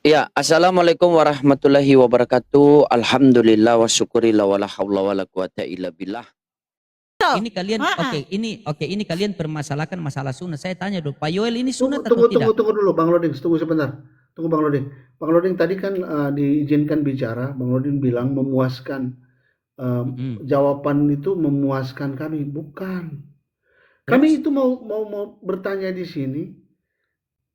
Ya, assalamualaikum warahmatullahi wabarakatuh. Alhamdulillah wa syukurillah wa la haula wa la quwata illa billah. Ini kalian ini kalian permasalahkan masalah sunat. Saya tanya dulu, Pak Yoel ini sunat Tunggu atau tidak? tunggu dulu Bang Loding, tunggu sebentar. Tunggu Bang Loding. Bang Loding tadi kan diizinkan bicara, Bang Loding bilang memuaskan. Jawaban itu memuaskan kami, bukan. Kami itu mau bertanya di sini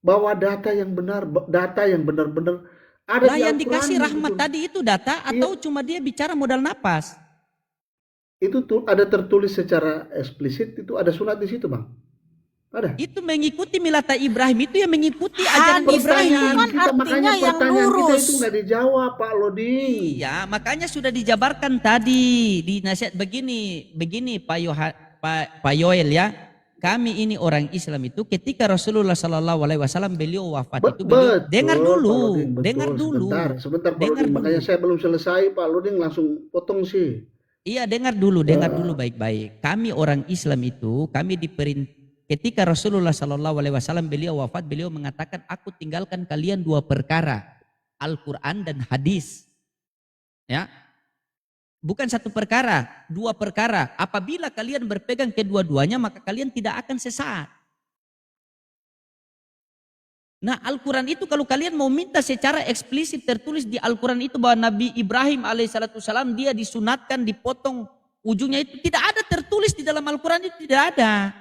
bahwa data yang benar-benar ada Lah di yang Al-Quran dikasih Rahmat betul. tadi itu data atau cuma dia bicara modal napas? Itu tuh ada tertulis secara eksplisit, itu ada sunat di situ, Bang. Ada. Itu mengikuti milata Ibrahim, itu yang mengikuti ajaran Ibrahim. Kan kita, makanya yang pertanyaan kita lurus. itu nggak dijawab, Pak Loding. Iya, makanya sudah dijabarkan tadi di nasihat begini Pak Yoel ya. Kami ini orang Islam itu ketika Rasulullah Sallallahu Alaihi Wasallam beliau wafat itu beliau dengar dulu, Sebentar Pak Loding. Makanya saya belum selesai, Pak Loding langsung potong sih. Iya, dengar dulu baik-baik. Kami orang Islam itu kami ketika Rasulullah Sallallahu Alaihi Wasallam beliau wafat, beliau mengatakan aku tinggalkan kalian dua perkara, Al-Quran dan hadis. Ya. Bukan satu perkara, dua perkara. Apabila kalian berpegang kedua-duanya, maka kalian tidak akan sesat. Nah, Al-Quran itu kalau kalian mau minta secara eksplisit tertulis di Al-Quran itu bahwa Nabi Ibrahim alaihissalam dia disunatkan, dipotong ujungnya itu tidak ada tertulis di dalam Al-Quran, itu tidak ada.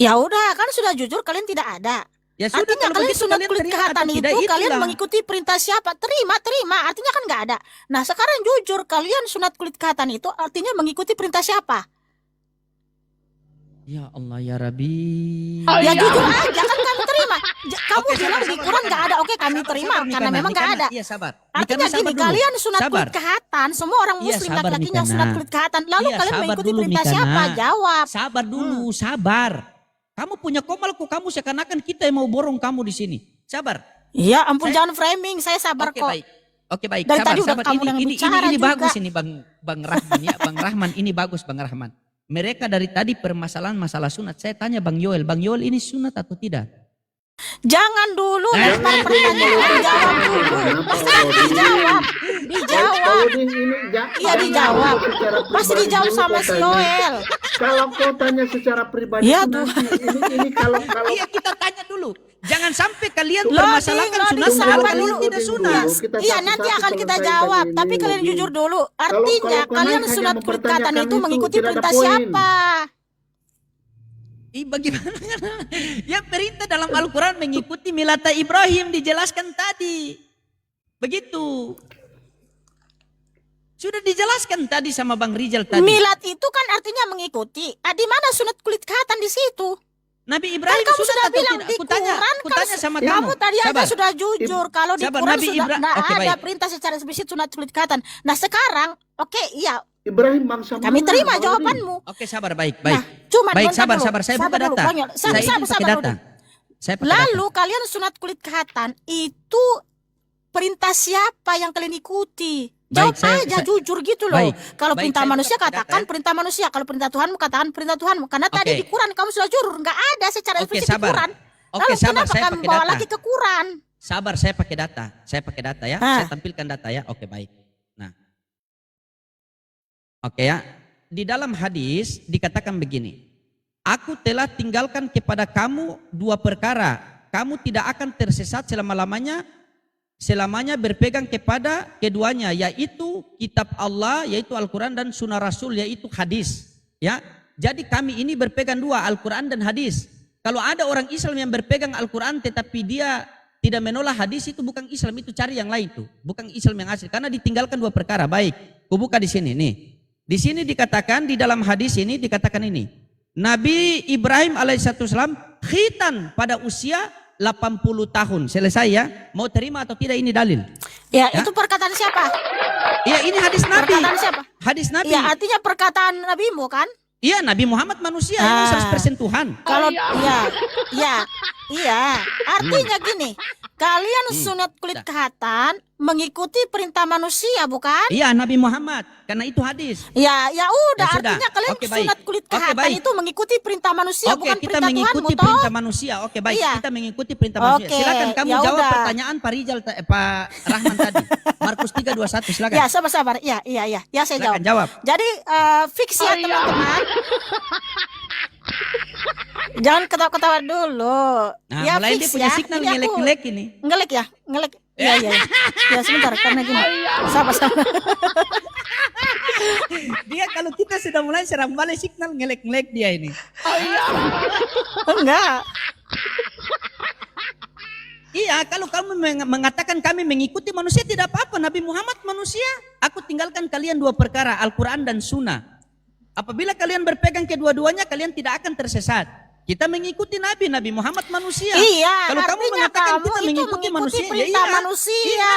Ya udah, kan sudah jujur kalian tidak ada. Ya sudah, artinya kalian sunat kulit kehatan itu kalian mengikuti perintah siapa? Terima, artinya kan nggak ada. Nah sekarang jujur, kalian sunat kulit kehatan itu artinya mengikuti perintah siapa? Ya Allah ya Rabbi. Ya jujur aja, kan kami terima. Kamu bilang di Quran nggak ada, oke kami terima karena memang nggak ada. Iya sabar. Artinya gini, kalian sunat kulit kehatan, semua orang muslim laki-lakinya sunat kulit kehatan. Lalu kalian mengikuti perintah siapa? Jawab. Sabar dulu, sabar. Kamu punya komalku, kamu seakan-akan kita yang mau borong kamu di sini. Sabar. Iya, ampun jangan framing, saya sabar kok. Oke baik. Dari sabar, tadi sabar. Udah kamu Ini bagus ini Bang Rahman ya, Bang Rahman ini bagus Bang Rahman. Mereka dari tadi permasalahan masalah sunat. Saya tanya Bang Yoel ini sunat atau tidak? Jangan dulu, dijawab dulu. Dijawab. Iya dijawab. Pasti dijawab sama si Yoel. Kalau kau tanya secara pribadi, ya, ini kalau iya kita tanya dulu. Jangan sampai kalian permasalahkan sunat kalau kalian tidak sunat. Iya nanti akan kita jawab. Tapi kalian jujur dulu. Artinya kalian sunat kulit kehatan itu mengikuti perintah siapa? Bagaimana? Yang perintah dalam Al-Quran mengikuti milata Ibrahim dijelaskan tadi. Begitu. Sudah dijelaskan tadi sama Bang Rizal tadi. Milat itu kan artinya mengikuti. Di mana sunat kulit kehatan di situ? Nabi Ibrahim kan kamu sudah bilang tidak? di Quran Kutanya sama kamu. Kamu tadi aja sudah jujur kalau di Quran sudah ada perintah secara eksplisit sunat kulit kehatan. Nah sekarang, iya. Ibrahim bangsa kami terima jawabanmu. Oke sabar, baik. Nah, cuma baik, sabar. Saya buka data. Saya pakai data. Lalu kalian sunat kulit kehatan itu perintah siapa yang kalian ikuti? Jawab aja jujur gitu loh. Kalau perintah manusia katakan perintah manusia, kalau perintah Tuhanmu katakan perintah Tuhanmu. Karena tadi di Quran kamu sudah jujur, nggak ada secara eksplisit di Quran. Lalu kenapa kamu bawa lagi ke Quran? Sabar, saya pakai data. Ya. Saya tampilkan data ya. Oke baik. Nah, oke ya. Di dalam hadis dikatakan begini. Aku telah tinggalkan kepada kamu dua perkara. Kamu tidak akan tersesat selamanya berpegang kepada keduanya, yaitu kitab Allah, yaitu Al-Quran, dan sunnah Rasul, yaitu hadis. Ya, jadi kami ini berpegang dua, Al-Quran dan hadis. Kalau ada orang Islam yang berpegang Al-Quran tetapi dia tidak menolak hadis, itu bukan Islam, itu cari yang lain tuh, bukan Islam yang asli, karena ditinggalkan dua perkara. Baik, kubuka di sini nih. Di sini dikatakan, di dalam hadis ini dikatakan ini, Nabi Ibrahim alaihissalam khitan pada usia 80 tahun. Selesai ya. Mau terima atau tidak ini dalil? Ya, itu perkataan siapa? Ya, ini hadis Nabi. Perkataan siapa? Hadis Nabi. Ya, artinya perkataan Nabimu kan? Iya, Nabi Muhammad manusia, yang 100% Tuhan. Kalau iya. Artinya gini, kalian sunat kulit khatan mengikuti perintah manusia, bukan? Iya, Nabi Muhammad, karena itu hadis. Ya udah, Ya sudah. artinya kalian Oke, baik. sunat kulit Oke, khatan baik. itu mengikuti perintah manusia, Oke, bukan kita perintah mengikuti Tuhanmu, toh? perintah manusia. Oke, baik, Iya. kita mengikuti perintah manusia. Oke, Silakan kamu ya jawab udah. pertanyaan Pak Rizal, Pak Rahman tadi. Markus 3:21, silakan. Ya, sabar. Ya, saya jawab. Silakan jawab. Jadi fix ya teman-teman. Jangan ketawa-ketawa dulu. Nah, Ya mulai dia fix punya ya. signal Ini aku ngelek-ngelek ini. ngelek ya. Iya. Ya sebentar karena gini. Sabar. Dia kalau kita sudah mulai seram balik signal ngelek-ngelek dia ini. Enggak. Iya, kalau kamu mengatakan kami mengikuti manusia tidak apa-apa. Nabi Muhammad manusia. Aku tinggalkan kalian dua perkara, Al-Quran dan Sunnah. Apabila kalian berpegang kedua-duanya, kalian tidak akan tersesat. Kita mengikuti Nabi Muhammad manusia. Iya, Kalau kamu artinya mengatakan kamu kita itu mengikuti manusia, perintah iya. manusia.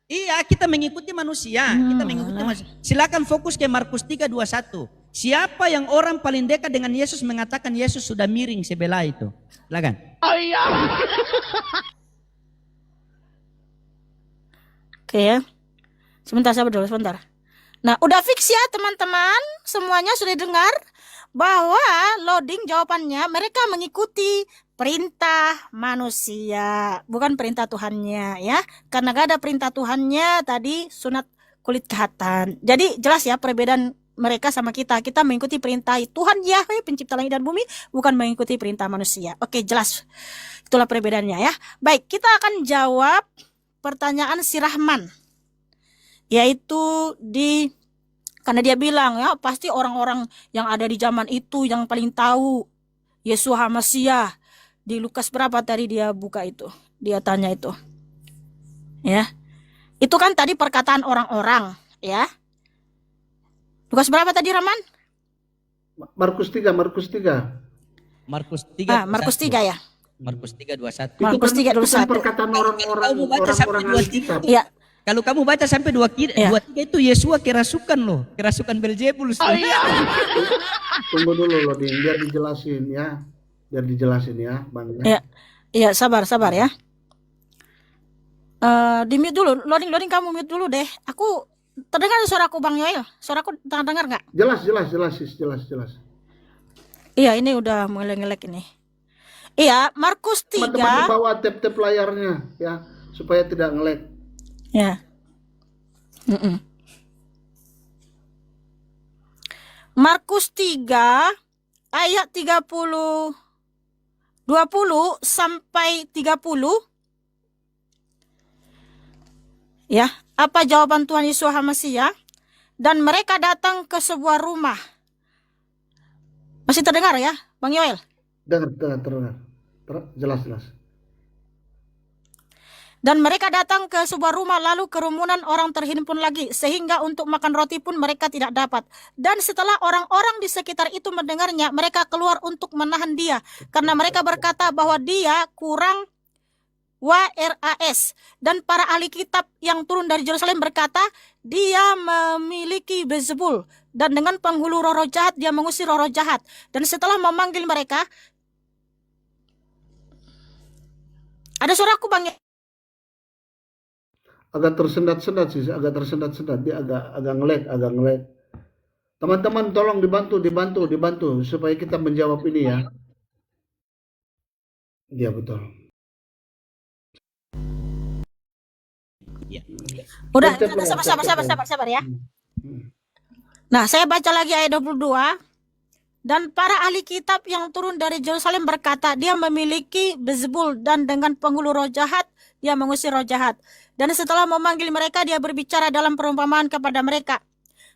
Iya, kita mengikuti manusia. Kita mengikuti manusia. Silakan fokus ke Markus 3:21. Siapa yang orang paling dekat dengan Yesus mengatakan Yesus sudah miring sebelah itu? Silakan. Oke ya. Sebentar. Nah, udah fix ya teman-teman. Semuanya sudah dengar bahwa loading jawabannya mereka mengikuti perintah manusia, bukan perintah Tuhannya ya. Karena gak ada perintah Tuhannya tadi sunat kulit khatan. Jadi jelas ya perbedaan mereka sama kita. Kita mengikuti perintah Tuhan Yahweh pencipta langit dan bumi, bukan mengikuti perintah manusia. Oke, jelas. Itulah perbedaannya ya. Baik, kita akan jawab pertanyaan si Rahman. Yaitu karena dia bilang ya pasti orang-orang yang ada di zaman itu yang paling tahu Yeshua HaMasyiah. Di Lukas berapa tadi dia buka itu? Dia tanya itu. Ya. Itu kan tadi perkataan orang-orang, ya. Lukas berapa tadi, Rahman? Markus 3. Markus 3. Markus 3 ya. Markus 3:21. Markus 3 itu kan 21. perkataan orang-orang Kamu baca sampai orang-orang 23. Alkitab. Iya. Kalau kamu baca sampai 23 itu Yesua kerasukan loh. Kerasukan Beelzebul. Tunggu dulu loh, biar dijelasin ya. Bang. Iya, sabar ya. Di mute dulu, loading kamu mute dulu deh. Aku terdengar suaraku Bang Yoel. Suaraku terdengar nggak? Jelas. Iya, ini udah ngelek ini. Iya, Markus 3. Teman-teman bawa tab layarnya ya, supaya tidak ngelek. Ya. Markus 3 ayat 20 sampai 30. Ya, apa jawaban Tuhan Yesus HaMasyiah? Dan mereka datang ke sebuah rumah. Masih terdengar ya, Bang Yoel? Terdengar. Jelas. Dan mereka datang ke sebuah rumah, lalu kerumunan orang terhimpun lagi, sehingga untuk makan roti pun mereka tidak dapat. Dan setelah orang-orang di sekitar itu mendengarnya, mereka keluar untuk menahan dia, karena mereka berkata bahwa dia kurang waras. Dan para ahli kitab yang turun dari Yerusalem berkata, dia memiliki Beelzebul, dan dengan penghulu roh jahat dia mengusir roh jahat. Dan setelah memanggil mereka, ada suaraku Bang. Agak tersendat-sendat sih, dia agak ngelek. Teman-teman tolong dibantu supaya kita menjawab ini ya. Iya betul. Udah, sabar ya. Nah, saya baca lagi ayat 22. Dan para ahli kitab yang turun dari Yerusalem berkata, dia memiliki Beelzebul, dan dengan penghulu roh jahat dia mengusir roh jahat. Dan setelah memanggil mereka, dia berbicara dalam perumpamaan kepada mereka.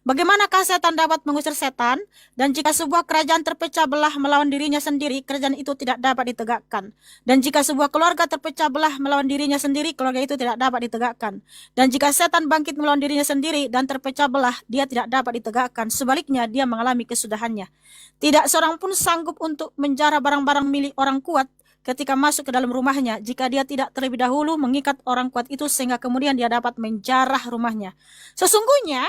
Bagaimanakah setan dapat mengusir setan? Dan jika sebuah kerajaan terpecah belah melawan dirinya sendiri, kerajaan itu tidak dapat ditegakkan. Dan jika sebuah keluarga terpecah belah melawan dirinya sendiri, keluarga itu tidak dapat ditegakkan. Dan jika setan bangkit melawan dirinya sendiri dan terpecah belah, dia tidak dapat ditegakkan. Sebaliknya, dia mengalami kesudahannya. Tidak seorang pun sanggup untuk menjara barang-barang milik orang kuat ketika masuk ke dalam rumahnya, jika dia tidak terlebih dahulu mengikat orang kuat itu sehingga kemudian dia dapat menjarah rumahnya. Sesungguhnya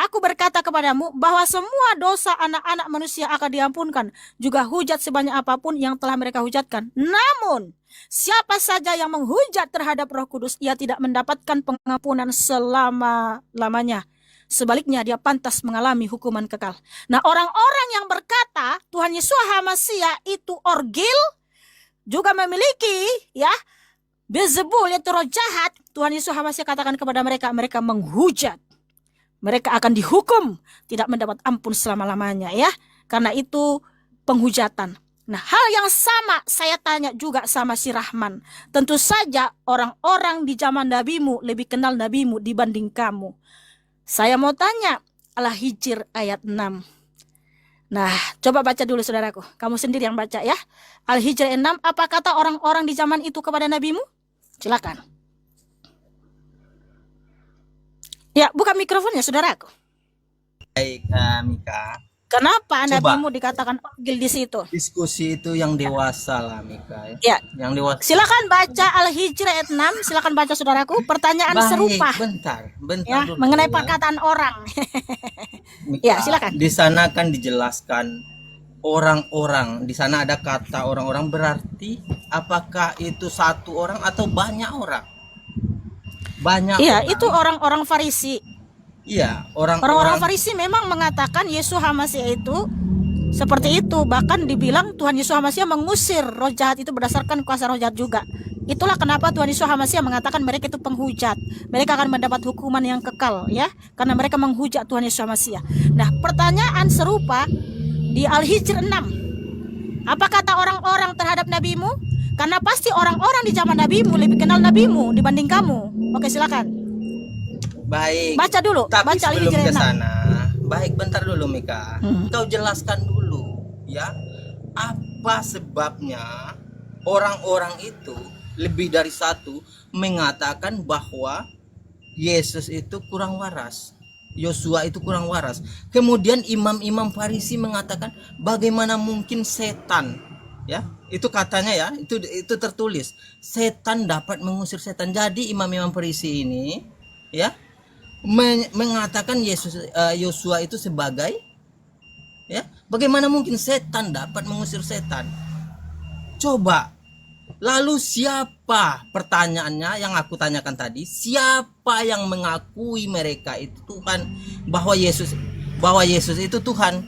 Aku berkata kepadamu bahwa semua dosa anak-anak manusia akan diampunkan, juga hujat sebanyak apapun yang telah mereka hujatkan. Namun, siapa saja yang menghujat terhadap Roh Kudus, ia tidak mendapatkan pengampunan selama-lamanya. Sebaliknya, dia pantas mengalami hukuman kekal. Nah, orang-orang yang berkata Tuhan Yesus HaMasiah itu orgil, juga memiliki ya Beelzebul, yaitu roh jahat, Tuhan Yesus HaMasiah katakan kepada mereka, mereka menghujat. Mereka akan dihukum, tidak mendapat ampun selama-lamanya ya. Karena itu penghujatan. Nah, hal yang sama saya tanya juga sama si Rahman. Tentu saja orang-orang di zaman nabimu lebih kenal nabimu dibanding kamu. Saya mau tanya Al-Hijr ayat 6. Nah, coba baca dulu saudaraku. Kamu sendiri yang baca ya. Al-Hijr 6, apa kata orang-orang di zaman itu kepada nabimu? Silakan. Ya, buka mikrofonnya saudaraku. Baik, Mika. Kenapa Coba. nabimu dikatakan orgil di situ? Diskusi itu yang dewasa lah, Mika. Ya. Yang dewasa. Silakan baca Al-Hijr ayat 6. Silakan baca saudaraku. Pertanyaan Baik, serupa. bentar Ya, dulu, mengenai ya. perkataan orang. Mika, Ya, silakan. Di sana kan dijelaskan orang-orang. Di sana ada kata orang-orang, berarti apakah itu satu orang atau banyak orang? Banyak. Iya, orang. itu orang-orang Farisi. Iya, Orang-orang orang-orang. Farisi memang mengatakan Yesus HaMasiah itu seperti itu. Bahkan dibilang Tuhan Yesus HaMasiah mengusir roh jahat itu berdasarkan kuasa roh jahat juga. Itulah kenapa Tuhan Yesus HaMasiah mengatakan mereka itu penghujat. Mereka akan mendapat hukuman yang kekal ya, karena mereka menghujat Tuhan Yesus HaMasiah. Nah, pertanyaan serupa di Al-Hijr 6. Apa kata orang-orang terhadap nabimu? Karena pasti orang-orang di zaman nabimu lebih kenal nabimu dibanding kamu. Oke, silakan. Baik. Baca dulu. Tapi Baca sebelum Al-Hijr ke 6. sana, baik bentar dulu Mika. Kau jelaskan dulu ya, apa sebabnya orang-orang itu lebih dari satu mengatakan bahwa Yesus itu kurang waras, Yosua itu kurang waras. Kemudian imam-imam Farisi mengatakan bagaimana mungkin setan, ya itu katanya ya, itu tertulis setan dapat mengusir setan. Jadi imam-imam Farisi ini ya mengatakan Yosua itu sebagai ya, bagaimana mungkin setan dapat mengusir setan? Coba, lalu siapa, pertanyaannya yang aku tanyakan tadi, siapa yang mengakui mereka itu Tuhan, bahwa Yesus itu Tuhan?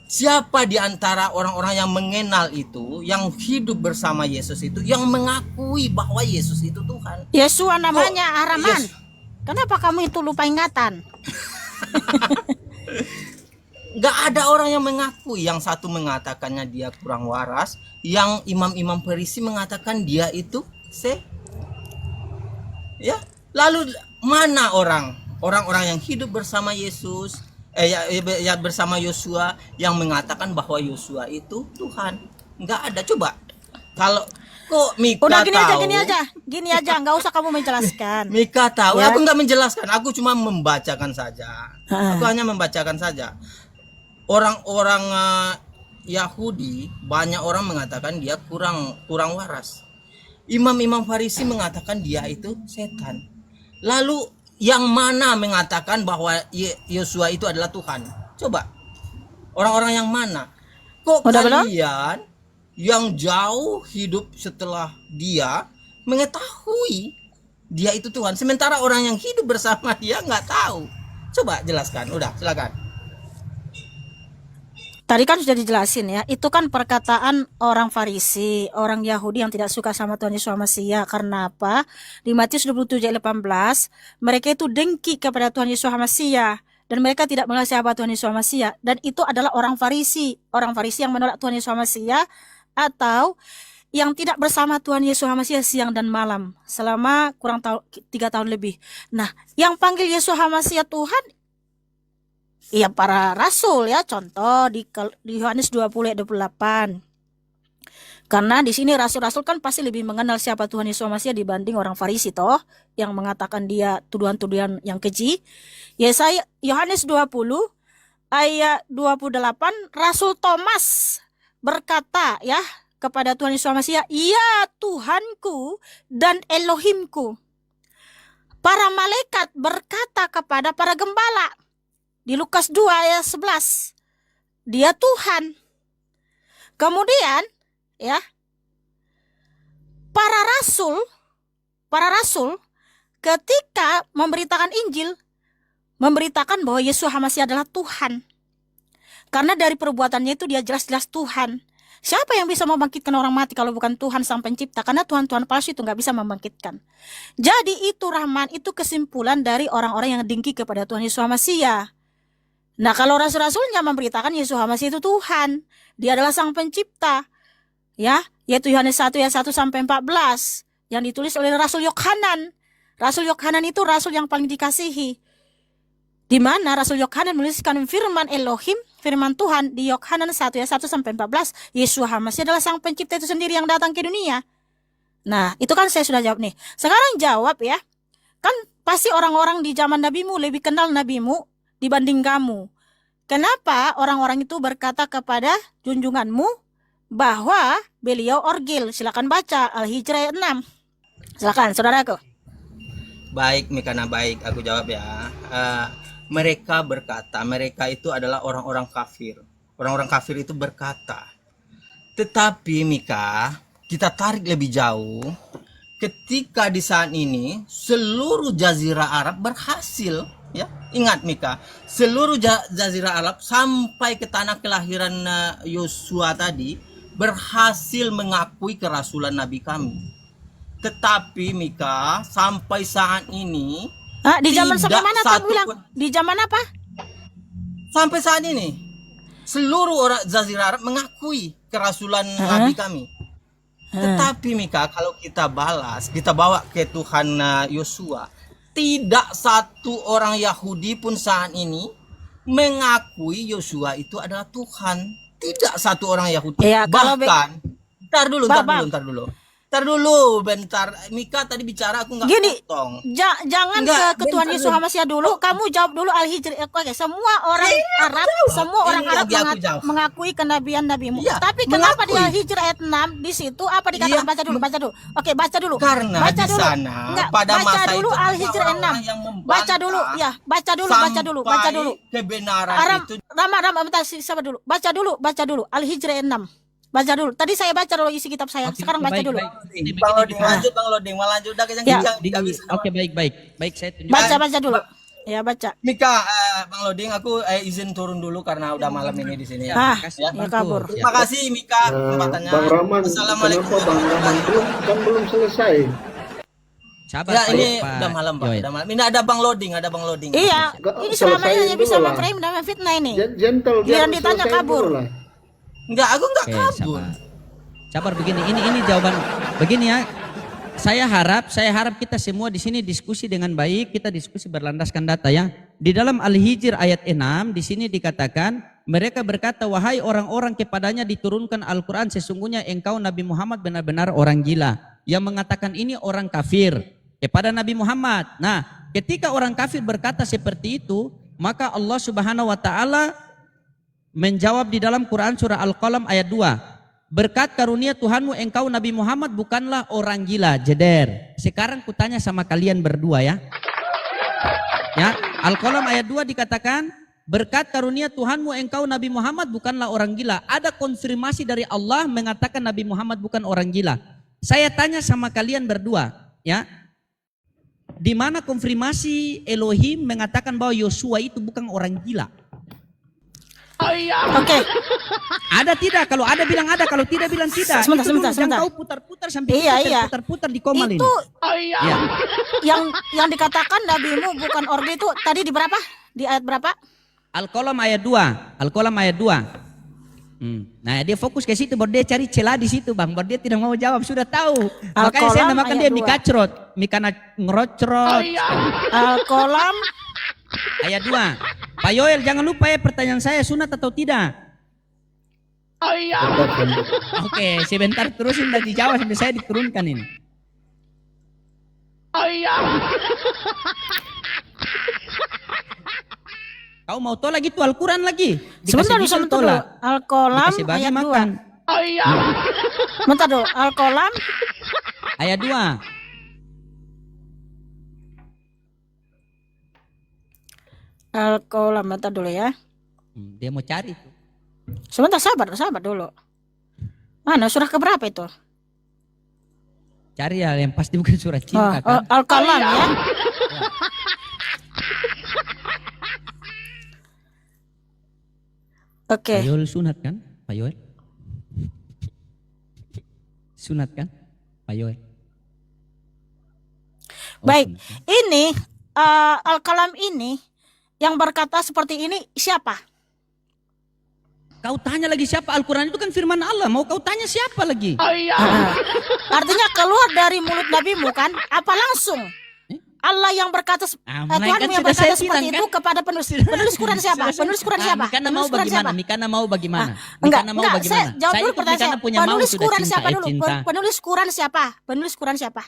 Siapa di antara orang-orang yang mengenal itu, yang hidup bersama Yesus itu, yang mengakui bahwa Yesus itu Tuhan? Yesua namanya Araman. Yes. Kenapa kamu itu lupa ingatan? Gak ada orang yang mengakui. Yang satu mengatakannya dia kurang waras, yang imam-imam Farisi mengatakan dia itu ya. Lalu mana orang-orang yang hidup bersama Yesus bersama Yosua yang mengatakan bahwa Yosua itu Tuhan? Gak ada. Coba kalau kok Mika Udah tahu, gini aja, nggak usah kamu menjelaskan. Mika tahu, Ya. aku nggak menjelaskan, aku cuma membacakan saja. Aku hanya membacakan saja. Orang-orang Yahudi, banyak orang mengatakan dia kurang waras. Imam-imam Farisi mengatakan dia itu setan. Lalu yang mana mengatakan bahwa Yosua itu adalah Tuhan? Coba, orang-orang yang mana? Kok kalian yang jauh hidup setelah dia mengetahui dia itu Tuhan, sementara orang yang hidup bersama dia nggak tahu? Coba jelaskan. Udah, silakan. Tadi kan sudah dijelasin ya, itu kan perkataan orang Farisi, orang Yahudi yang tidak suka sama Tuhan Yesus HaMasiah. Karena apa? Di Matius 27 ayat 18, mereka itu dengki kepada Tuhan Yesus HaMasiah dan mereka tidak mengenal siapa Tuhan Yesus HaMasiah, dan itu adalah orang Farisi yang menolak Tuhan Yesus HaMasiah atau yang tidak bersama Tuhan Yesus HaMasiah siang dan malam selama kurang 3 tahun lebih. Nah, yang panggil Yesus HaMasiah Tuhan ya para rasul ya, contoh di Yohanes 20 ayat 28. Karena di sini rasul-rasul kan pasti lebih mengenal siapa Tuhan Yesus HaMasiah dibanding orang Farisi toh yang mengatakan dia tuduhan-tuduhan yang keji. Yesaya Yohanes 20 ayat 28, Rasul Thomas berkata ya kepada Tuhan Yesus HaMasiah, "Ya Tuhanku dan Elohimku." Para malaikat berkata kepada para gembala, Di Lukas 2 ayat 11. Dia Tuhan. Kemudian ya, para rasul ketika memberitakan Injil, memberitakan bahwa Yesus Hamasi adalah Tuhan. Karena dari perbuatannya itu dia jelas-jelas Tuhan. Siapa yang bisa membangkitkan orang mati kalau bukan Tuhan Sang Pencipta? Karena Tuhan-Tuhan palsu itu nggak bisa membangkitkan. Jadi itu Rahman, itu kesimpulan dari orang-orang yang dengki kepada Tuhan Yesus Hamasi. Nah, kalau rasul-rasulnya memberitakan Yesus Hamasi itu Tuhan, dia adalah Sang Pencipta, ya, yaitu Yohanes 1 ayat 1 sampai 14 yang ditulis oleh Rasul Yohanan. Rasul Yohanan itu rasul yang paling dikasihi. Di mana Rasul Yohanan menuliskan firman Elohim, firman Tuhan di Yohanan 1 ayat 1 sampai 14, Yesus Hamasi adalah Sang Pencipta itu sendiri yang datang ke dunia. Nah, itu kan saya sudah jawab nih. Sekarang jawab ya. Kan pasti orang-orang di zaman nabimu lebih kenal nabimu dibanding kamu. Kenapa orang-orang itu berkata kepada junjunganmu bahwa beliau orgil? Silakan baca Al-Hijr ayat 6. Silakan saudaraku. Baik Mikana, baik, aku jawab ya. Mereka berkata, mereka itu adalah orang-orang kafir. Orang-orang kafir itu berkata. Tetapi Mika, kita tarik lebih jauh. Ketika di saat ini seluruh jazirah Arab berhasil, ya. Ingat Mika, seluruh jazirah Arab sampai ke tanah kelahiran Yosua tadi berhasil mengakui kerasulan Nabi kami. Tetapi Mika, sampai saat ini Di zaman sampai mana kamu bilang? Di zaman apa? Sampai saat ini seluruh orang jazirah Arab mengakui kerasulan Nabi kami. Tetapi Mika, kalau kita balas, kita bawa ke Tuhan Yosua, tidak satu orang Yahudi pun saat ini mengakui Yosua itu adalah Tuhan. Tidak satu orang Yahudi. Ya, bahkan, ntar dulu. Bentar. Mika tadi bicara, aku nggak potong. Jangan ke Tuhan Yesus Hamasi dulu. Kamu jawab dulu Al-Hijr. Oke, semua orang Arab, mengakui kenabian nabimu. Ya, tapi kenapa di Al-Hijr ayat 6 di situ apa dikatakan? Baca dulu. Oke, baca dulu. Karena baca di dulu. sana pada baca masa dulu itu Al-Hijr ayat 6. Baca dulu. Ya, baca dulu. Kebenaran itu. Rama, bentar, sabar dulu. Baca dulu Al-Hijr ayat 6. Baca dulu. Tadi saya baca dulu isi kitab saya. Sekarang baca dulu. Bang Loding, lanjut dah Oke, baik. Saya tunjuk. Baca dulu. Ya, baca. Mika, Bang Loding, aku izin turun dulu karena udah malam ini di sini ya. Ya kabur. Terima kasih Mika kesempatannya. Bang Rahman, Assalamualaikum. kenapa Bang Rahman belum selesai? Sabar, Ya, ini Pak. udah malam, Pak. Udah malam. Ini ada Bang Loding. Iya. Ini selamanya hanya bisa dulu lah. memframe dan memfitnah ini. Gentle, Giliran ditanya kabur. Enggak, aku enggak kabur. Sabar begini. Ini jawaban begini ya. Saya harap kita semua di sini diskusi dengan baik, kita diskusi berlandaskan data ya. Di dalam Al-Hijr ayat 6 di sini dikatakan, mereka berkata, wahai orang-orang kepadanya diturunkan Al-Quran, sesungguhnya engkau Nabi Muhammad benar-benar orang gila. Yang mengatakan ini orang kafir kepada Nabi Muhammad. Nah, ketika orang kafir berkata seperti itu, maka Allah Subhanahu wa taala menjawab di dalam Quran surah Al-Qalam ayat 2. Berkat karunia Tuhanmu engkau Nabi Muhammad bukanlah orang gila, jeder. Sekarang kutanya sama kalian berdua ya. Ya, Al-Qalam ayat 2 dikatakan, berkat karunia Tuhanmu engkau Nabi Muhammad bukanlah orang gila. Ada konfirmasi dari Allah mengatakan Nabi Muhammad bukan orang gila. Saya tanya sama kalian berdua, ya. Di mana konfirmasi Elohim mengatakan bahwa Yosua itu bukan orang gila? Oke. Ada tidak? Kalau ada bilang ada, kalau tidak bilang tidak. Sebentar. Jangan kau putar-putar sampai putar-putar di komal ini. Itu Ya. yang dikatakan nabimu bukan orgi itu tadi di berapa? Di ayat berapa? Al-Qalam ayat 2. Nah, dia fokus ke situ, baru dia cari celah di situ, Bang. Baru dia tidak mau jawab, sudah tahu. Makanya saya namakan dia Mikacrot, Mikana ngerocrot. Al-Qalam ayat 2. Pak Yoel, jangan lupa ya pertanyaan saya, sunat atau tidak? Oke, sebentar terusin dan dijawab sampai saya diturunkan ini. Kau mau tolak gitu Al-Quran lagi? sebentar dulu. Al-Qalam Dikasih bagi ayat 2. makan. Bentar dulu. Al-Qalam Ayat 2. Al-Qalam, bentar dulu ya. Dia mau cari tuh. Sebentar, sabar dulu. Mana surah keberapa itu? Cari ya, yang pasti bukan surat cinta kan. Al-Qalam ya. Oke. Payol sunat kan? Payol. Sunat kan? Payol. Baik. Sunat, kan? Ini Al-Qalam ini yang berkata seperti ini siapa? Kau tanya lagi siapa? Al-Quran itu kan firman Allah. Mau kau tanya siapa lagi? Artinya keluar dari mulut nabimu kan? Apa langsung? Allah yang berkata Tuhan yang berkata seperti itu kepada penulis Quran siapa? Penulis Quran siapa? Mikana mau bagaimana? Mikana mau bagaimana? Enggak, Mikana mau bagaimana? saya jawab dulu pertanyaan saya. Penulis Quran siapa dulu? Cinta. Penulis Quran siapa? Penulis Quran siapa?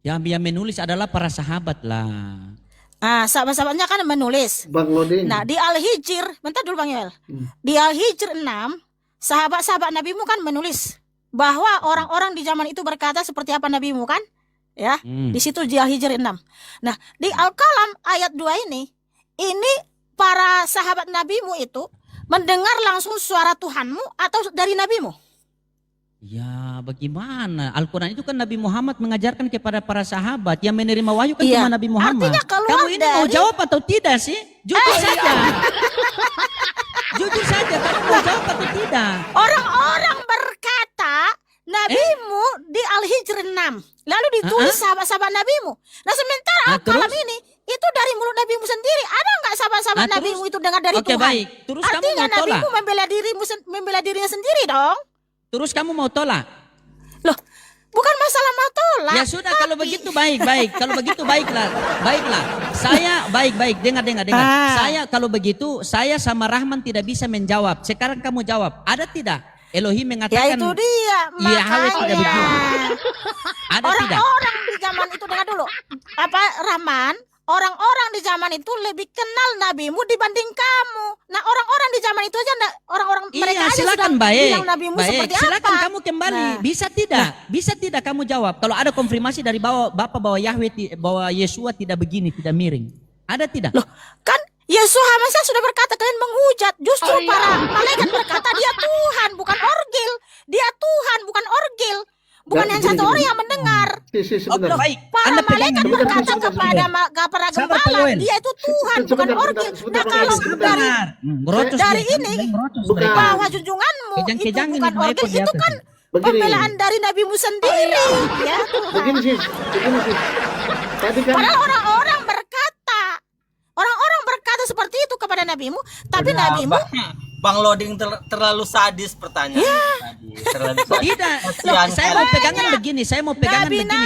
Yang menulis adalah para sahabat lah. Sahabat-sahabatnya kan menulis. Bang Loding. Nah, di Al-Hijr, bentar dulu Bang Yoel. Di Al-Hijr 6, sahabat-sahabat nabimu kan menulis bahwa orang-orang di zaman itu berkata seperti apa nabimu kan? Ya, di situ di Al-Hijr 6. Nah, di Al-Qalam ayat 2 ini para sahabat nabimu itu mendengar langsung suara Tuhanmu atau dari nabimu? Ya, bagaimana? Al-Quran itu kan Nabi Muhammad mengajarkan kepada para sahabat. Yang menerima wahyu kan Iya. cuma Nabi Muhammad. Artinya keluar Kamu ini mau dari- jawab atau tidak sih? Jujur saja. Jujur saja, kamu mau jawab atau tidak? Orang-orang berkata nabimu di Al-Hijr 6. Lalu ditulis sahabat-sahabat nabimu. Nah, sementara Nah, Al-Qalam terus? ini itu dari mulut nabimu sendiri. Ada nggak sahabat-sahabat Nah, nabimu terus? itu dengar dari Oke, Tuhan? baik. Terus kamu Artinya mau tolak? nabimu membela dirinya sendiri dong. Terus kamu mau tolak? Loh, bukan masalah mau tolak. Ya sudah, kalau begitu baik. Kalau begitu baiklah. Saya baik. Dengar. Saya kalau begitu, saya sama Rahman tidak bisa menjawab. Sekarang kamu jawab. Ada tidak? Elohim Ya mengatakan itu dia, Yahweh tidak makanya. begini. Ada tidak? Orang-orang di zaman itu, dengar dulu. Rahman? Orang-orang di zaman itu lebih kenal nabimu dibanding kamu. Nah, orang-orang di zaman itu aja orang-orang mereka Iya, aja sudah silakan baik. bilang nabimu seperti Silakan apa. kamu kembali. Nah. Bisa tidak kamu jawab? Kalau ada konfirmasi dari Bapak bahwa Yahweh, bahwa Yesua tidak begini, tidak miring. Ada tidak? Loh, kan Yesus Hamzah sudah berkata kalian menghujat. Justru para malaikat berkata dia Tuhan, bukan orgil. Dia Tuhan, bukan orgil. Bukan Ya, yang begini, satu begini. orang yang mendengar. Sebentar. baik. Para Anda pegang malaikat dulu. berkata Sebentar, kepada para Sabar, Pak gembala, Yoel. dia itu Tuhan, bukan Sebentar, orgil. sebentar, Nah, kalau sebentar. dari Ngerocos dari dia. ini, Ngerocos bukan. mereka. bahwa junjunganmu itu Kejang-kejangin bukan semua orgil, ekor di itu atas. kan Begini. pembelaan dari nabimu sendiri. Ya, Tuhan. Begini sis. Tadi kan Padahal orang-orang berkata seperti itu kepada nabimu, tapi nabimu Bang Loding terlalu sadis pertanyaan tadi. Terlalu sadis. Tidak, Kasihan saya kali. mau pegangan begini,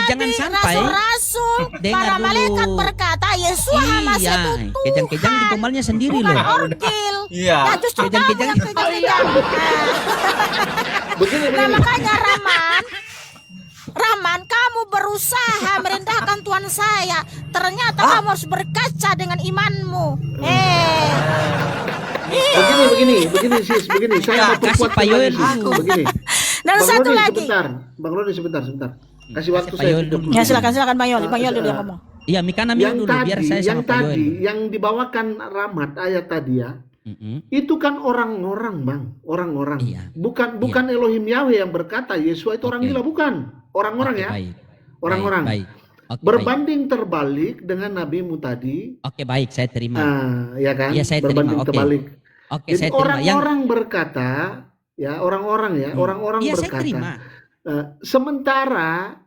jangan sampai rasul-rasul, Dengar para malaikat dulu. berkata Yesus Hamzah iya, itu kejang-kejang di Tuhan, kumalnya sendiri bukan loh. orgil. Iya. Nah, justru kamu Kejang-kejang yang itu. kejang-kejang. begini. Nah, makanya Rahman, kamu berusaha merendahkan Tuhan saya. Ternyata kamu harus berkaca dengan imanmu. Begini sis, begini. Saya mau kasih perkuat Pak Yoel kembali, sis. dulu. Begini. Dan Bang satu Loding, lagi. Bang Loding sebentar. Kasih waktu Pak saya Yoel 30 dulu. Ya menit. silakan Bang Yol dulu yang ngomong. Iya, Mikana mute Yang dulu biar saya sama Pak Yoel. yang dibawakan Rahmat ayat tadi ya. Itu kan orang-orang, Bang. Orang-orang. Iya. Bukan Elohim Yahweh yang berkata Yesus itu orang Oke. gila, bukan. Orang-orang Oke, ya. baik. Orang-orang. Baik. Oke, Berbanding terbalik dengan nabimu tadi. baik. Oke, baik, saya terima. Ya kan? Iya, saya terima. Berbanding Oke. terbalik. Oke, Jadi saya terima. orang-orang berkata, ya orang-orang Iya, saya berkata. terima. Sementara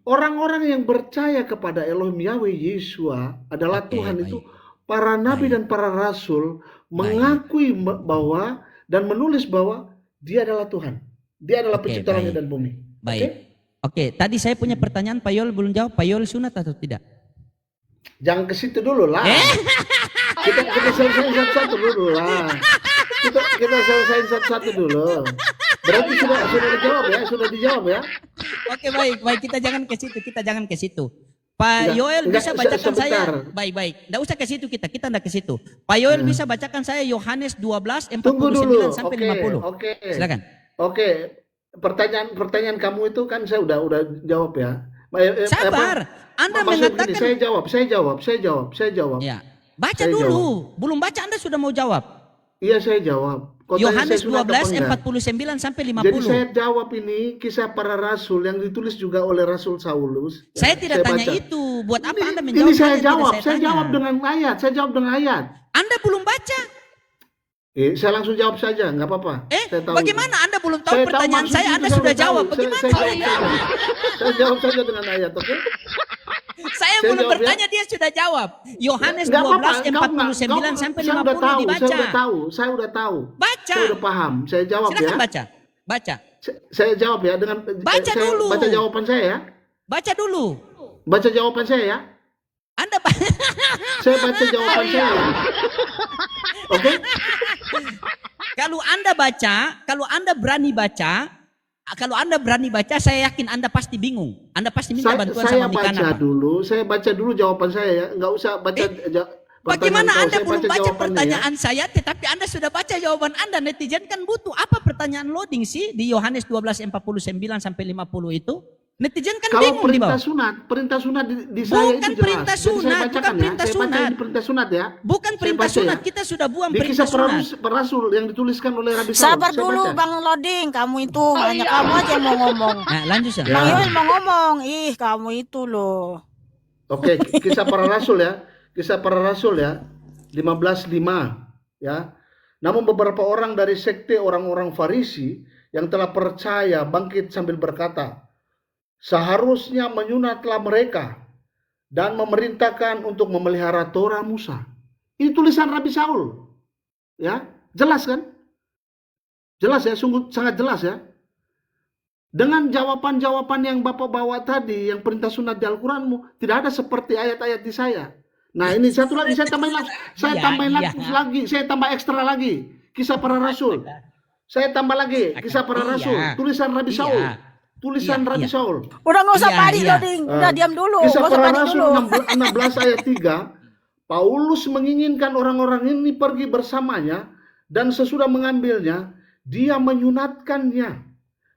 orang-orang yang percaya kepada Elohim Yahweh Yesua adalah Oke, Tuhan baik. itu, para nabi Baik. dan para rasul mengakui bahwa dan menulis bahwa dia adalah Tuhan. Dia adalah Oke, pencipta langit baik. dan bumi. Baik. Oke, tadi saya punya pertanyaan, Pak Yol belum jawab. Pak Yol sunat atau tidak? Jangan ke situ dulu lah. Kita selesaiin satu-satu dulu lah. Kita selesaiin satu-satu dulu. Berarti sudah dijawab ya. Oke, baik, kita jangan ke situ. Pak Enggak, Yoel bisa bacakan saya. sebentar. Baik. Enggak usah ke situ kita enggak ke situ. Pak Yoel bisa bacakan saya Yohanes 12 Tunggu dulu. 49 sampai Oke, 50. Oke. Silakan. Oke. Pertanyaan kamu itu kan saya udah jawab ya. Sabar. Anda Maksud mengatakan begini, saya jawab. ya. Baca Saya dulu. Belum baca Anda sudah mau jawab. Iya, saya jawab. Kau tanya Yohanes saya sunat apa 12 enggak? 49 sampai Jadi saya 50. jawab ini kisah para rasul yang ditulis juga oleh Rasul Saulus. Saya tidak tanya baca. itu. Buat apa Anda Ini menjawab? saya hal yang jawab. tidak Saya tanya? jawab dengan ayat. Saya jawab dengan ayat. Anda belum baca. Saya langsung jawab saja, nggak apa-apa. Saya tahu. Bagaimana Anda belum tahu Saya tahu pertanyaan maksud saya? itu, Anda saya sudah udah tahu. jawab. Saya Bagaimana? saya jawab saja dengan ayat, oke? Saya belum jawab ya. bertanya, dia sudah jawab. Yohanes Nggak apa-apa, 12 49 sampai 50 dibaca. Saya udah tahu. Baca. Saya udah paham. Saya jawab Silakan ya. baca. Baca. Saya jawab ya dengan Baca saya dulu. baca jawaban saya ya. Baca dulu. Baca jawaban saya ya. Anda baca. Saya baca jawaban saya ya. Oke? Kalau Anda baca, kalau Anda berani baca, saya yakin Anda pasti bingung. Anda pasti minta bantuan Saya sama Mika baca Napa. dulu. Saya baca dulu jawaban saya ya. Nggak usah baca Bagaimana pertanyaan kau. Anda Saya belum baca jawabannya ya. pertanyaan saya, tetapi Anda sudah baca jawaban Anda? Netizen kan butuh. Apa pertanyaan loading sih di Yohanes 12 49 sampai 50 itu? Netizen kan Kalau bingung di bawah. perintah sunat di saya Bukan itu jelas. perintah Jadi saya sunat, bacakan bukan perintah Saya baca sunat. ini perintah sunat ya. Bukan Saya perintah baca sunat, ya. kita sudah buang Di perintah kisah sunat. para rasul yang dituliskan oleh Rabi Saul. Sabar Saya dulu baca. Bang Loding, kamu itu hanya kamu aja yang mau ngomong. Nah, lanjut ya. Bang Yoel mau ngomong, ih kamu itu loh. Oke, kisah para rasul ya. Kisah para rasul ya. 15:5 ya. Namun beberapa orang dari sekte orang-orang Farisi yang telah percaya bangkit sambil berkata, seharusnya menyunatlah mereka dan memerintahkan untuk memelihara Torah Musa. Ini tulisan Rabi Saul. Ya, jelas kan? Jelas ya, sungguh sangat jelas ya. Dengan jawaban-jawaban yang Bapak bawa tadi, yang perintah sunat di Al-Quranmu, tidak ada seperti ayat-ayat di saya. Nah ini satu lagi, saya tambahin lagi, saya tambah ekstra lagi. Kisah para Rasul. Saya tambah lagi, kisah para Rasul. Tulisan Rabi Saul. Tulisan Rabi Saul. Udah nggak usah panik Loding, udah diam dulu. Kisah Nggak usah para panik Rasul dulu. 16 ayat 3. Paulus menginginkan orang-orang ini pergi bersamanya, dan sesudah mengambilnya, dia menyunatkannya.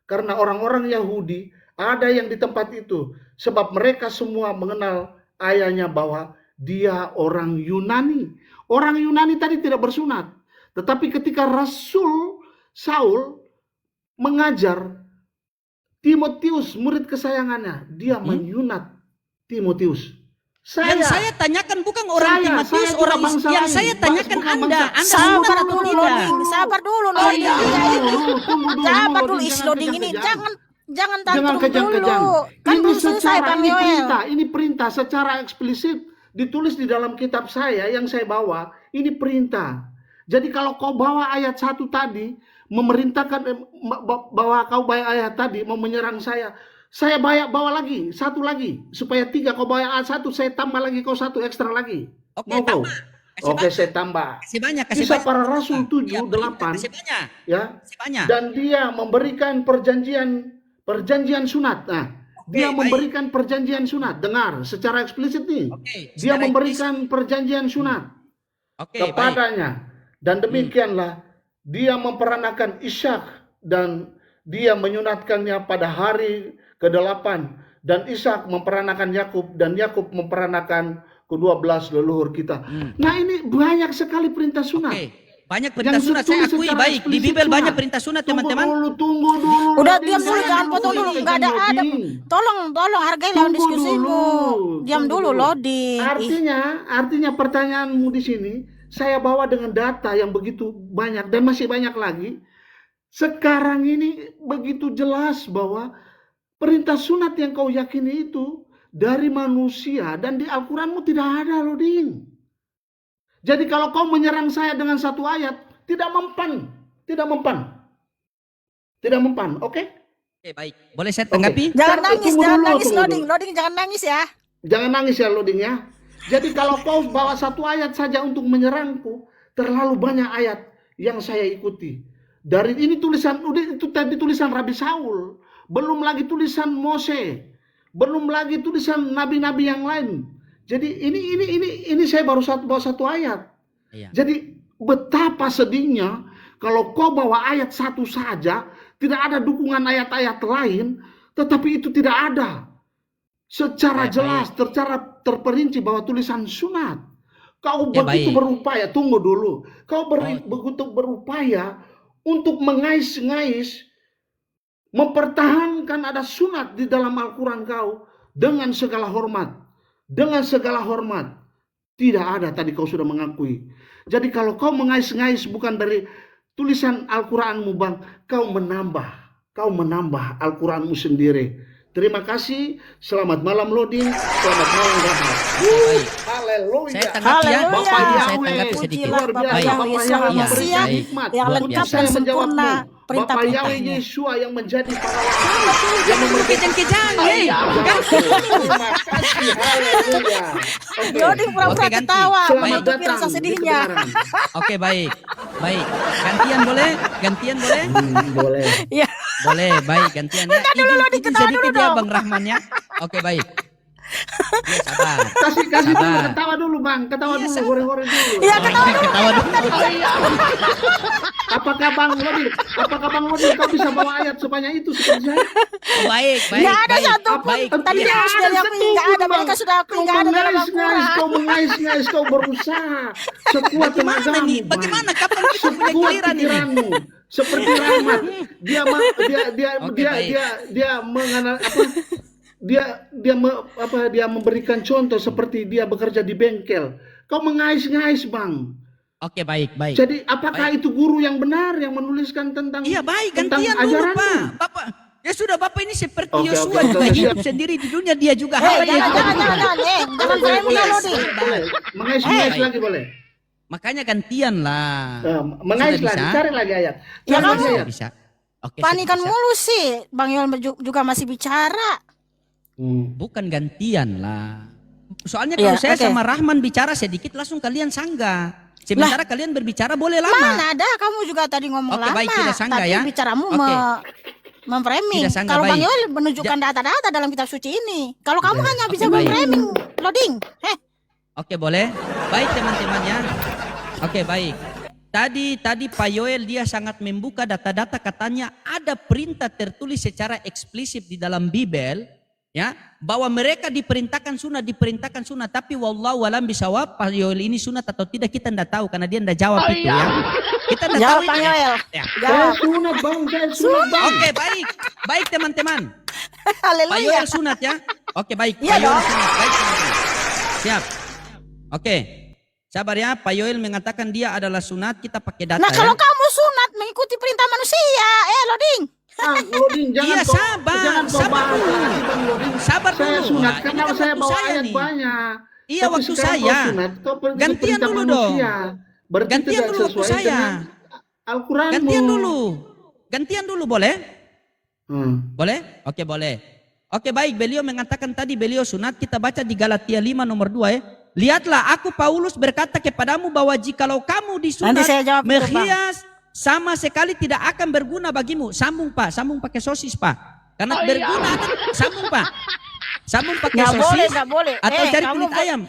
Karena orang-orang Yahudi ada yang di tempat itu, sebab mereka semua mengenal ayahnya bahwa dia orang Yunani. Orang Yunani tadi tidak bersunat. Tetapi ketika Rasul Saul mengajar Timotius, murid kesayangannya, dia menyunat Timotius. Yang saya tanyakan bukan orang Timotius, orang bangsa yang lain. saya tanyakan Bukan Anda. bangsa. Anda Sabar sunat atau dulu tidak? Loding, sabar dulu Loding. Sabar dulu is Loding ini, jangan tantrum kejang-kejang. dulu. Kan Ini belum selesai Bang Yoel. ini perintah secara eksplisit ditulis di dalam kitab saya yang saya bawa. Ini perintah. Jadi kalau kau bawa ayat 1 tadi, memerintahkan bahwa kau bawa ayat tadi mau menyerang saya bawa lagi, 1 lagi, supaya 3. Kau bawa ayat 1, saya tambah lagi kau 1 ekstra lagi. Oke, Mau kau? tambah. Oke, saya tambah. Kasih banyak, Kisah para Rasul 7, Ya, 8. kasih banyak. Ya. Kasih banyak. Dan dia memberikan perjanjian sunat. Nah, dia baik. memberikan perjanjian sunat. Dengar secara eksplisit nih. Dia secara memberikan perjanjian sunat Oke, baik. kepadanya. Dan demikianlah dia memperanakan Ishak dan dia menyunatkannya pada hari ke-8, dan Ishak memperanakan Yakub dan Yakub memperanakan ke-12 leluhur kita. Nah, ini banyak sekali perintah sunat. Oke. Banyak perintah Yang sunat, saya ditulis akui secara baik. Di eksplisit Bibel sunat. banyak perintah sunat, teman-teman. Tunggu dulu. Udah Loding, diam dulu, saya jangan potong dulu. Enggak ada adab. Tolong hargai lawan Tunggu diskusimu. dulu. Diam Tunggu dulu dulu. Loding. Artinya pertanyaanmu di sini saya bawa dengan data yang begitu banyak dan masih banyak lagi. Sekarang ini begitu jelas bahwa perintah sunat yang kau yakini itu dari manusia dan di Al-Quranmu tidak ada, Loding. Jadi kalau kau menyerang saya dengan 1 ayat, tidak mempan. Oke? Oke, baik. Boleh saya tanggapi? Jangan nangis, Tunggu dulu. Loding. Loding jangan nangis ya. Jangan nangis ya, Loding ya. Jadi kalau kau bawa 1 ayat saja untuk menyerangku, terlalu banyak ayat yang saya ikuti. Dari ini itu tadi tulisan Rabi Saul, belum lagi tulisan Mose, belum lagi tulisan nabi-nabi yang lain. Jadi ini saya baru bawa 1 ayat. Iya. Jadi betapa sedihnya kalau kau bawa ayat 1 saja, tidak ada dukungan ayat-ayat lain, tetapi itu tidak ada secara jelas, secara terperinci bahwa tulisan sunat. Kau Ya, begitu baik. berupaya, tunggu dulu. Kau begitu berupaya untuk mengais-ngais, mempertahankan ada sunat di dalam Al-Quran kau dengan segala hormat. Dengan segala hormat. Tidak ada, tadi kau sudah mengakui. Jadi kalau kau mengais-ngais bukan dari tulisan Al-Quranmu, Bang, kau menambah Al-Quranmu sendiri. Terima kasih. Selamat malam Lodin. Selamat malam Rahmat. Baik. Haleluya. Saya tanggapi ya. Haleluya. Saya tanggapi sedikit. Luar biasa. Baik. Bapak Yesus Yahweh Iya, manusia memberikan baik. hikmat. yang Luar lengkap biasa. dan Saya sempurna menjawabmu. Bapak Yahweh perintah-perintahnya. Yeshua yang menjadi pahlawan. Jangan dulu kejang-kejang, hei. Terima kasih. Haleluya. Oke. Loding pura-pura Oke, ganti. ketawa, Selamat menutupi datang rasa di sedihnya. kebenaran. Oke, baik. Baik. Gantian boleh? Gantian boleh? Boleh. Iya. Boleh, baik gantian ya. Loding, Izin ketawa sedikit dulu ya dong. Bang Rahman ya. Oke, baik. Ya, sabar. Kasih dulu, Sabar. ketawa dulu Bang, ketawa Iya, dulu, sabar. goreng-goreng dulu. Iya, ketawa dulu. Ketawa dulu. Apakah Bang Lodin kau bisa bawa ayat sebanyak itu seperti saya? Baik, baik. Nggak ada baik. satu pun. Baik. Tadi Iya. yang sudah diakui nggak ada. Mereka sudah akui nggak ada dalam Al-Quran. Kau mengais-ngais, kau berusaha sekuat Bagaimana tenagamu, nih? Bang. Bagaimana? Kapan kita punya Sekuat giliran ini? pikiranmu, seperti Rahmat. Oke, baik. Dia mengenal dia memberikan contoh seperti dia bekerja di bengkel. Kau mengais-ngais, Bang. Oke, baik, baik. Jadi apakah itu guru yang benar yang menuliskan tentang Iya, baik. tentang Gantian dulu, ajaranmu? Pak. Bapak, ya sudah, Bapak ini seperti Oke, Yosua oke, juga oke, hidup siap. sendiri di dunia, dia juga Hei, hamba, dia jangan, juga jangan, Tuhan. jangan. Jangan Boleh, frame boleh, Loding. boleh. Mengais-ngais Baik. lagi boleh. Makanya gantian lah. Mengais Sudah lagi, bisa? cari lagi ayat. Ya, Cari lagi kamu- ayat. Bisa. Oke, Panikan bisa. mulu sih. Bang Yol juga masih bicara. Bukan gantian lah. Soalnya Iya, kalau saya oke. sama Rahman bicara sedikit, langsung kalian sanggah. Sementara kalian berbicara boleh lama. Mana ada, kamu juga tadi ngomong Oke, lama. baik, tidak sanggah tapi ya. bicaramu Oke. memframing. Tidak sanggah, Kalau Bang baik. Yol menunjukkan data-data dalam kitab suci ini. Kalau kamu hanya bisa baik. memframing, Loding. Oke, boleh. Baik teman-teman ya. Oke, baik. Tadi Pak Yoel dia sangat membuka data-data, katanya ada perintah tertulis secara eksplisit di dalam Bible ya, bahwa mereka diperintahkan sunat, tapi wallahu alam bisawab, Pak Yoel ini sunat atau tidak kita tidak tahu karena dia tidak jawab itu ya. Kita tidak tahu Jawab itu. Bang Yoel. Ya. Saya Jawab. sunat Bang, saya sunat Bang. Oke, baik. Baik teman-teman. Pak Haleluya. Yoel sunat ya. Oke, baik. Iya Pak Yoel dong. sunat. Baik teman-teman. Siap. Oke. Sabar ya, Pak Yoel mengatakan dia adalah sunat, kita pakai data Nah, ya. kalau kamu sunat mengikuti perintah manusia, Loding. Loding, jangan Iya, kau, sabar, jangan kau sabar bahas dulu. lagi, Bang Loding. Sabar Saya dulu. sunat Nah, karena ini kan saya waktu bawa saya ayat nih. banyak. Iya, Tapi waktu sekarang saya. kau sunat, kau pergi Gantian perintah dulu dong. manusia. Berarti Gantian tidak dulu waktu sesuai saya. dengan Al-Quranmu. Gantian dulu boleh? Hmm. Boleh? Oke, boleh. Oke, baik. Beliau mengatakan tadi beliau sunat, kita baca di Galatia 5 nomor 2 ya. Lihatlah, aku Paulus berkata kepadamu bahwa jikalau kamu disunat, Nanti saya jawab itu, Bang. menghias sama sekali tidak akan berguna bagimu. Sambung Pak, sambung pakai sosis Pak. Karena berguna kan, sambung Pak. Sambung pakai Nggak sosis. boleh, nggak boleh. Atau cari kamu kulit ayam.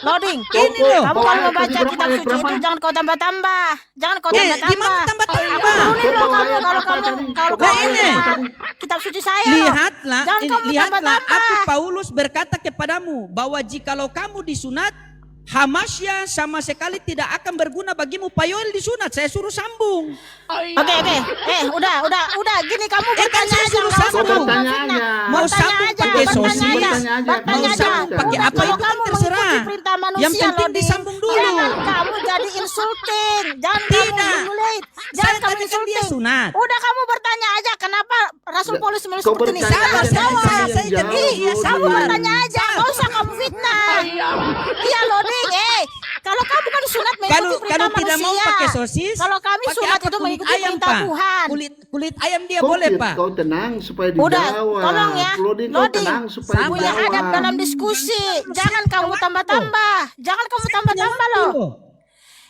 Loding. Ini loh. Kamu kalau Ayat membaca berapa, kitab ayat suci berapa? itu jangan kau tambah-tambah. Jangan kau Gimana tambah-tambah. tambah-tambah? Turunin loh Bawa kamu ayat kalau apa kamu tadi? kalau Bawa kamu ayat lihat apa tadi? kitab suci saya loh. Lihatlah, Jangan ini, kamu lihatlah, tambah-tambah. aku Paulus berkata kepadamu bahwa jikalau kamu disunat, Hamasya sama sekali tidak akan berguna bagimu. Pak Yoel disunat, saya suruh sambung. Oke. Udah. Gini kamu kan bertanya saya aja. suruh nggak usah sambung. kamu Bertanya fitnah. aja. Mau Bertanya sambung aja, pakai bertanya sosis, aja. bertanya aja. Bertanya Mau aja. sambung pakai Udah, apa kalau itu kan kamu terserah. mengikuti perintah manusia, Yang penting Loding, disambung dulu. Jangan kamu jadi insulting. Jangan kamu Tidak. menulis. Saya Jangan kamu katakan dia insulting. sunat. Udah kamu bertanya aja kenapa Rasul Paulus menulis Kau seperti ini. bertanya Sabar, aja, sabar. saya jadi jawab, Kamu Loding. bertanya aja, nggak usah kamu fitnah. Iya Loding, kalau kamu kan sunat mengikuti Kalau perintah tidak mau manusia. pakai sosis, Kalau kami pakai sunat apa? itu Kulit mengikuti ayam, perintah Pak. Tuhan. Kulit ayam dia Kau boleh tidak- Pak. Kau tenang supaya Udah, dijawab. tolong ya. Loding, kau Loding, tenang supaya punya dijawab. adab dalam diskusi. Jangan kamu tambah-tambah. Jangan kamu tambah-tambah loh.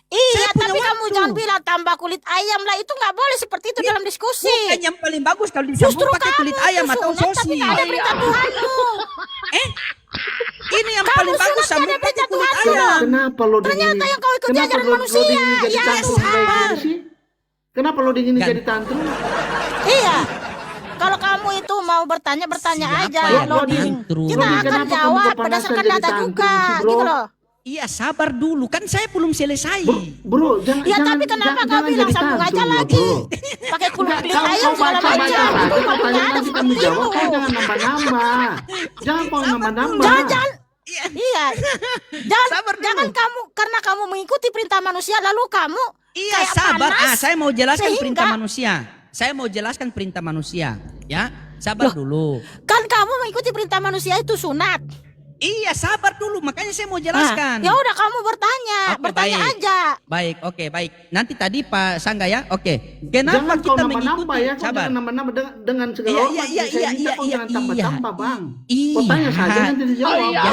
Iya, Saya punya tapi kamu waktu. jangan bilang tambah kulit ayam lah. Itu nggak boleh seperti itu dalam diskusi. Bukan yang paling bagus kalau Justru disambung pakai kamu kulit ayam itu atau sunat, tapi sosis. nggak ada perintah Tuhanmu. Ini yang Kamu paling bagus sunat sambung ada pakai perintah kulit Tuhan ayam. Kenapa Loding Ternyata ini? yang kau ikuti Kenapa ajaran Loding manusia. ini jadi Ya, tantrum kayak sabar. gini sih? Kenapa Loding ini Kan. jadi tantrum? Iya. Kalau kamu itu mau bertanya Siapa aja, yang Loding. tantrum? Kita Loding, akan kenapa kamu jawab kepanasan berdasarkan jadi data tantrum juga, sih, bro? gitu loh. Iya, sabar dulu. Kan saya belum selesai. Bro, jangan. Ya tapi kenapa kau bilang sambung aja lagi? Pakai kulit ayam segala macam. Itu kau punya ada seperti itu. Kau jangan nambah-nambah. Jangan kau nambah-nambah. Jangan. Iya. Jangan kamu karena kamu mengikuti perintah manusia lalu kamu Iya, kayak sabar. panas, Saya mau jelaskan sehingga- perintah manusia. Saya mau jelaskan perintah manusia, ya. Sabar dulu. Kan kamu mengikuti perintah manusia itu sunat. Iya, sabar dulu. Makanya saya mau Nah, jelaskan. ya udah kamu bertanya, Oke, bertanya baik. aja. Baik, oke, baik. Nanti tadi Pak Sangga ya, oke. Kenapa Jangan kau kita nambah-nambah mengikuti? ya. Kau Sabar. jangan nambah-nambah dengan segala Iya, hormat. iya, Saya iya, minta iya, kau iya, jangan tambah-tambah, iya. Bang. Iya. Kau tanya saja nanti dijawab. Ya.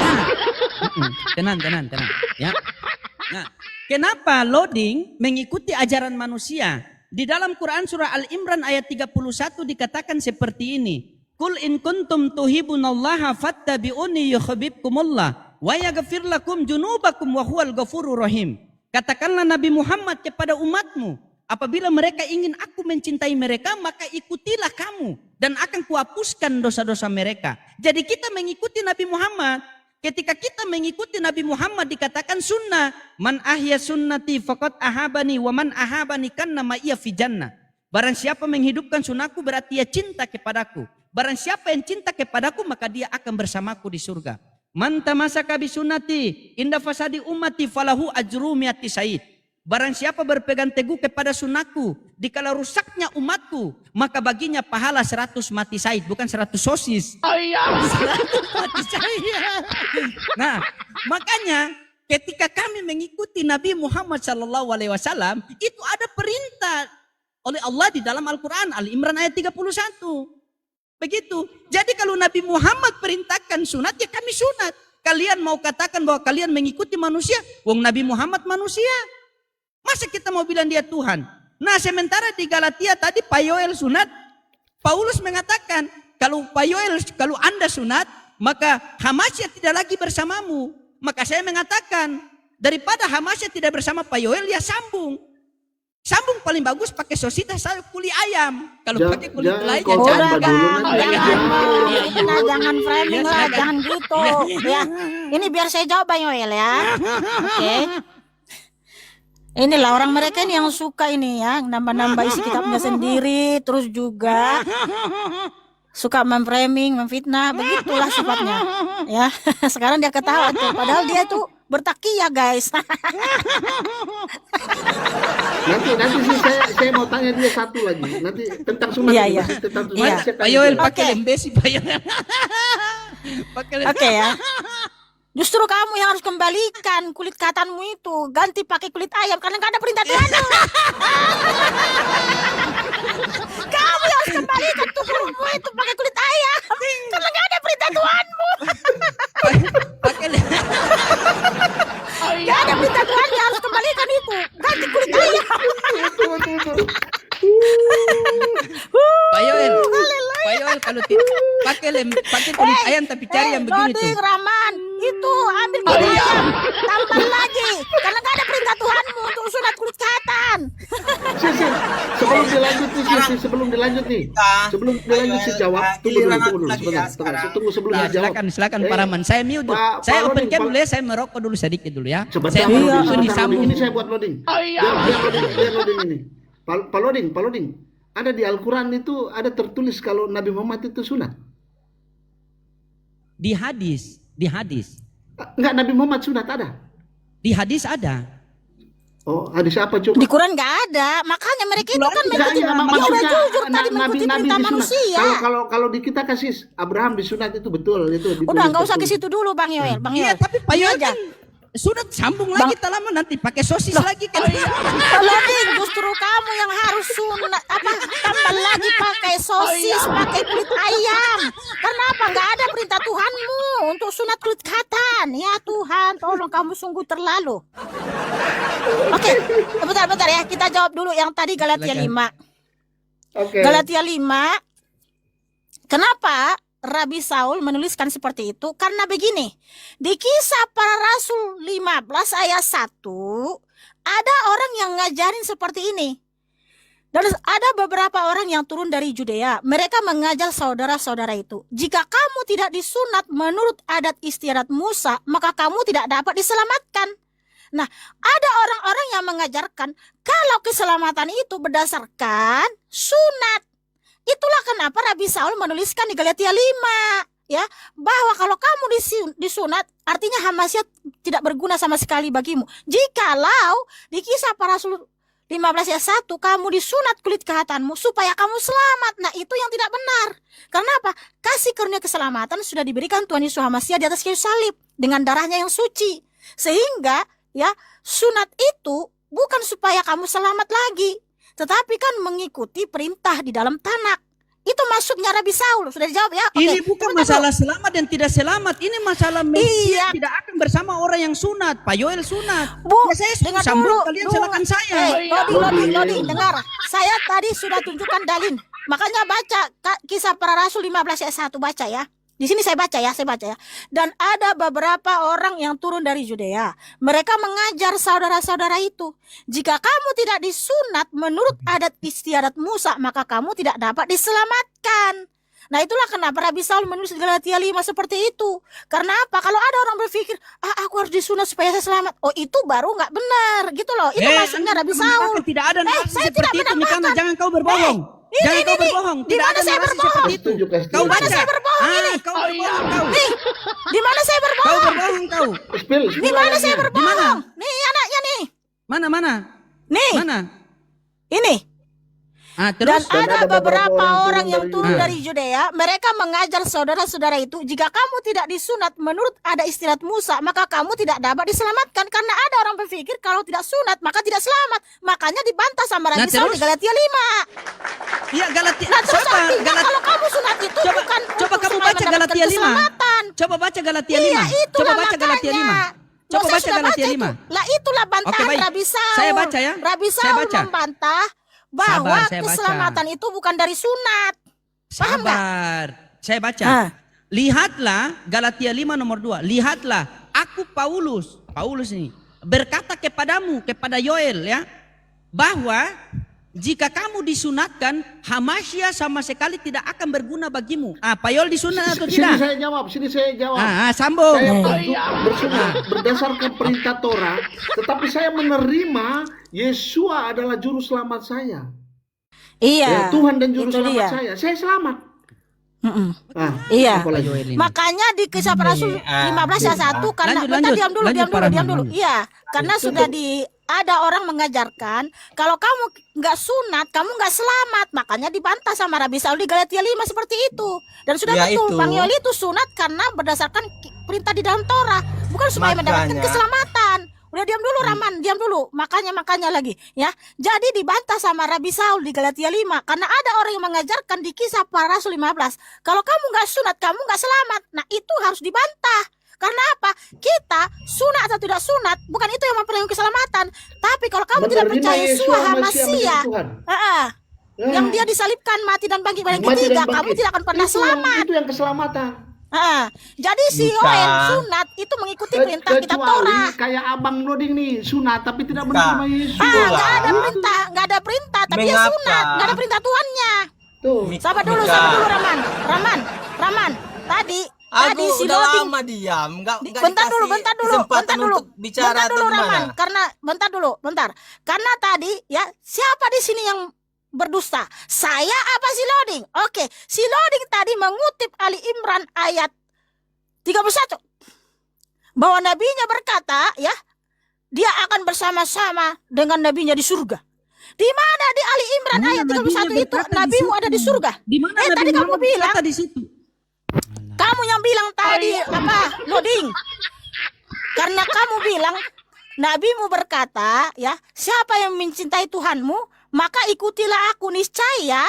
Tenang. Ya. Nah, kenapa loading mengikuti ajaran manusia? Di dalam Quran surah Al-Imran ayat 31 dikatakan seperti ini. Qul in kuntum tuhibunallaha fattabi'uni yuhibbukumullah wa yaghfir lakum junubakum wa huwal ghafurur rahim. Katakanlah Nabi Muhammad kepada umatmu, apabila mereka ingin aku mencintai mereka, maka ikutilah kamu dan akan kuhapuskan dosa-dosa mereka. Jadi kita mengikuti Nabi Muhammad. Ketika kita mengikuti Nabi Muhammad dikatakan sunnah. Man ahya sunnati faqad ahabani wa man ahabani kanna ma iya fi jannah. Barang siapa menghidupkan sunnahku berarti ia cinta kepadaku. Barang siapa yang cinta kepadaku maka dia akan bersamaku di surga. Man tamasaka bi sunnati inda fasadi ummati falahu ajru mi'ati sayyid. Barang siapa berpegang teguh kepada sunnahku dikala rusaknya umatku, maka baginya pahala 100 mati syahid, bukan 100 sosis. 100 mati syahid. Nah, makanya ketika kami mengikuti Nabi Muhammad SAW, itu ada perintah oleh Allah di dalam Al-Quran, Al-Imran ayat 31. Begitu. Jadi kalau Nabi Muhammad perintahkan sunat, ya kami sunat. Kalian mau katakan bahwa kalian mengikuti manusia, wong Nabi Muhammad manusia. Masa kita mau bilang dia Tuhan? Nah, sementara di Galatia tadi Pak Yoel sunat, Paulus mengatakan, kalau Pak Yoel, kalau Anda sunat, maka Hamasya tidak lagi bersamamu. Maka saya mengatakan, daripada Hamasya tidak bersama Pak Yoel, ya sambung. Sambung paling bagus pakai sositas saya kulit ayam. Kalau pakai kulit lain ya jangan jangan framing lah, jangan gitu. Ya, ini biar saya jawab Bang Yoel ya. Oke. Inilah orang mereka ini yang suka ini ya, nambah-nambah isi kitabnya sendiri, terus juga suka memframing, memfitnah, begitulah sifatnya. Ya, sekarang dia ketawa tuh, padahal dia tuh bertakiyah guys. Nanti sih saya mau tanya dia satu lagi. Nanti tentang sunat. Iya. Tentang sunat. Iya. Saya tanya Pak Yoel dia. pakai lembesi Pak Yoel. Oke ya. Justru kamu yang harus kembalikan kulit katanmu itu, ganti pakai kulit ayam karena nggak ada perintah Tuhanmu. Kamu yang harus kembalikan tubuhmu itu pakai kulit ayam karena nggak ada perintah Tuhanmu. Pakai Nggak ada perintah Tuhan, yang harus kembalikan itu, ganti kulit ayam. Pak Yoel kalau tidak pakai kulit ayam tapi cari yang begini tuh. Loading Rahman, itu ambil kulit ayam, tambah lagi karena nggak ada perintah Tuhanmu untuk sunat kulit katan. Sebelum dilanjut nih. Sebelum dilanjut si jawab, tunggu dulu sebentar. Tunggu sebelum Ya, dijawab. silakan Pak Rahman. Saya mute dulu. Saya open cam dulu ya, saya merokok dulu sedikit dulu ya. Sebentar, Saya merokok sebentar, disambung. ini saya buat loading. Biar loading ini. Pak loading. Ada di Al-Quran itu ada tertulis kalau Nabi Muhammad itu sunat. Di hadis. Enggak, Nabi Muhammad sunat ada. Di hadis ada. Oh, hadis apa coba? Di Quran nggak ada, makanya mereka itu kan mengikuti. Maksudnya jujur tadi mengikuti perintah manusia. Kalau di kita kasih Abraham disunat itu betul itu. Udah nggak usah ke situ dulu Bang Yoel. Iya, tapi Pak Yoel aja. kan sudah sambung lagi tak lama nanti pakai sosis lagi kan. Loading, justru kamu yang harus sunat tambah lagi pakai sosis, pakai kulit ayam. Kenapa nggak ada perintah Tuhanmu untuk sunat kulit katan? Ya Tuhan, tolong kamu sungguh terlalu. Oke, bentar ya, kita jawab dulu yang tadi Galatia 5. Oke. Galatia 5. Kenapa Rabi Saul menuliskan seperti itu? Karena begini, di Kisah Para Rasul 15 ayat 1 ada orang yang ngajarin seperti ini. Dan ada beberapa orang yang turun dari Judea. Mereka mengajar saudara-saudara itu, jika kamu tidak disunat menurut adat istiadat Musa, maka kamu tidak dapat diselamatkan. Nah, ada orang-orang yang mengajarkan kalau keselamatan itu berdasarkan sunat. Itulah kenapa Rabi Saul menuliskan di Galatia 5, ya, bahwa kalau kamu disunat, artinya Hamasiat tidak berguna sama sekali bagimu. Jikalau di Kisah Para Rasul 15 ayat 1 kamu disunat kulit kehatanmu supaya kamu selamat. Nah, itu yang tidak benar. Karena apa? Kasih karunia keselamatan sudah diberikan Tuhan Yesus Hamasiat di atas kayu salib dengan darahnya yang suci. Sehingga ya, sunat itu bukan supaya kamu selamat lagi, tetapi kan mengikuti perintah di dalam tanah. Itu maksudnya Rabi Saul. Sudah dijawab ya? Oke. Ini bukan masalah selamat dan tidak selamat. Ini masalah Mesias tidak akan bersama orang yang sunat. Pak Yoel sunat. Bu, Ya, saya dengar sambung, dulu. kalian silakan saya. Lodi, dengar. Saya tadi sudah tunjukkan dalil. Makanya baca Kisah Para Rasul 15 ayat 1, baca ya. Di sini saya baca ya. Dan ada beberapa orang yang turun dari Judea. Mereka mengajar saudara-saudara itu, jika kamu tidak disunat menurut adat istiadat Musa, maka kamu tidak dapat diselamatkan. Nah, itulah kenapa Rabi Saul menulis di Galatia 5 seperti itu. Karena apa? Kalau ada orang berpikir, aku harus disunat supaya saya selamat. Oh, itu baru nggak benar gitu loh. Itu maksudnya Rabi Saul. Tidak ada saya seperti tidak itu, Mikana. Jangan kau berbohong. Jangan kau berbohong. Di mana saya berbohong? Kau baca. Saya berbohong ini. Kau berbohong kau. Nih, di mana saya Kau berbohong? berbohong kau. Di mana saya berbohong? Nih anaknya nih. Mana? Nih. Mana? Ini. Dan Terus ada beberapa orang yang turun dari Judea. Mereka mengajar saudara-saudara itu, jika kamu tidak disunat menurut ada istiadat Musa, maka kamu tidak dapat diselamatkan. Karena ada orang berpikir kalau tidak sunat maka tidak selamat. Makanya dibantah sama Rabi Saul di Galatia 5. Iya, Galatia. Nah, terus artinya kalau kamu sunat itu bukan coba kamu baca Galatia 5. keselamatan. Coba baca Galatia 5. Iya, itulah Coba baca Galatia 5. Coba baca Galatia 5. Lah itulah bantahan baik. Rabi Saul. Saya baca ya. Rabi Saya Saul baca. membantah bahwa saya baca. keselamatan itu bukan dari sunat. Paham nggak? Sabar. Saya baca. Ah. Lihatlah Galatia 5 nomor 2. Lihatlah, aku Paulus ini berkata kepadamu, kepada Yoel ya, bahwa jika kamu disunatkan, Hamasya sama sekali tidak akan berguna bagimu. Pak Yoel disunat atau tidak? Sini saya jawab. Sambung. Saya bersunat berdasarkan perintah Torah, tetapi saya menerima Yesua adalah juru selamat saya. Iya. Ya, Tuhan dan juru itu selamat dia. saya. Saya selamat. Iya. Apalagi? Makanya di Kisah Para Rasul 15 ayat 1 karena Lanjut, diam dulu. Iya, karena sudah ada orang mengajarkan kalau kamu nggak sunat, kamu nggak selamat. Makanya dibantah sama Rabi Saul di Galatia 5 seperti itu. Dan sudah Ya, betul, itu. Bang Yoli itu sunat karena berdasarkan perintah di dalam Torah, bukan supaya mendapatkan Makanya. keselamatan. Udah diam dulu Raman, diam dulu. Makanya lagi ya. Jadi dibantah sama Rabi Saul di Galatia 5 karena ada orang yang mengajarkan di Kisah Para Rasul 15, kalau kamu nggak sunat, kamu nggak selamat. Nah, itu harus dibantah. Karena apa? Kita sunat atau tidak sunat bukan itu yang memperoleh keselamatan. Tapi kalau kamu tidak Menerima percaya Yesua Hamasiah menjadi Hamasia, Tuhan. yang dia disalibkan, mati dan bangkit pada yang Mati ketiga, dan kamu bangkit. tidak akan pernah selamat. Itu yang keselamatan. Jadi si Bukan. Yoel sunat itu mengikuti perintah kitab Torah. Kayak Abang Noding nih, sunat tapi tidak menerima Yesus. Nggak ada perintah, tapi dia Mengapa? sunat, nggak ada perintah Tuhannya. Tuh. Sabar dulu Raman. Tadi si udah Loding. lama diam, nggak Bentar dulu. kesempatan untuk bicara atau Raman. gimana? Karena Karena tadi ya, siapa di sini yang berdusta? Saya apa si Loding? Oke, si Loding tadi mengutip Ali Imran ayat 31. Bahwa nabinya berkata, ya, dia akan bersama-sama dengan nabinya di surga. Di mana di Ali Imran ayat 31 itu nabimu ada di surga? Di mana tadi kamu bilang di situ? kamu yang bilang tadi Loding. Karena kamu bilang nabimu berkata, ya, siapa yang mencintai Tuhanmu, maka ikutilah aku, niscaya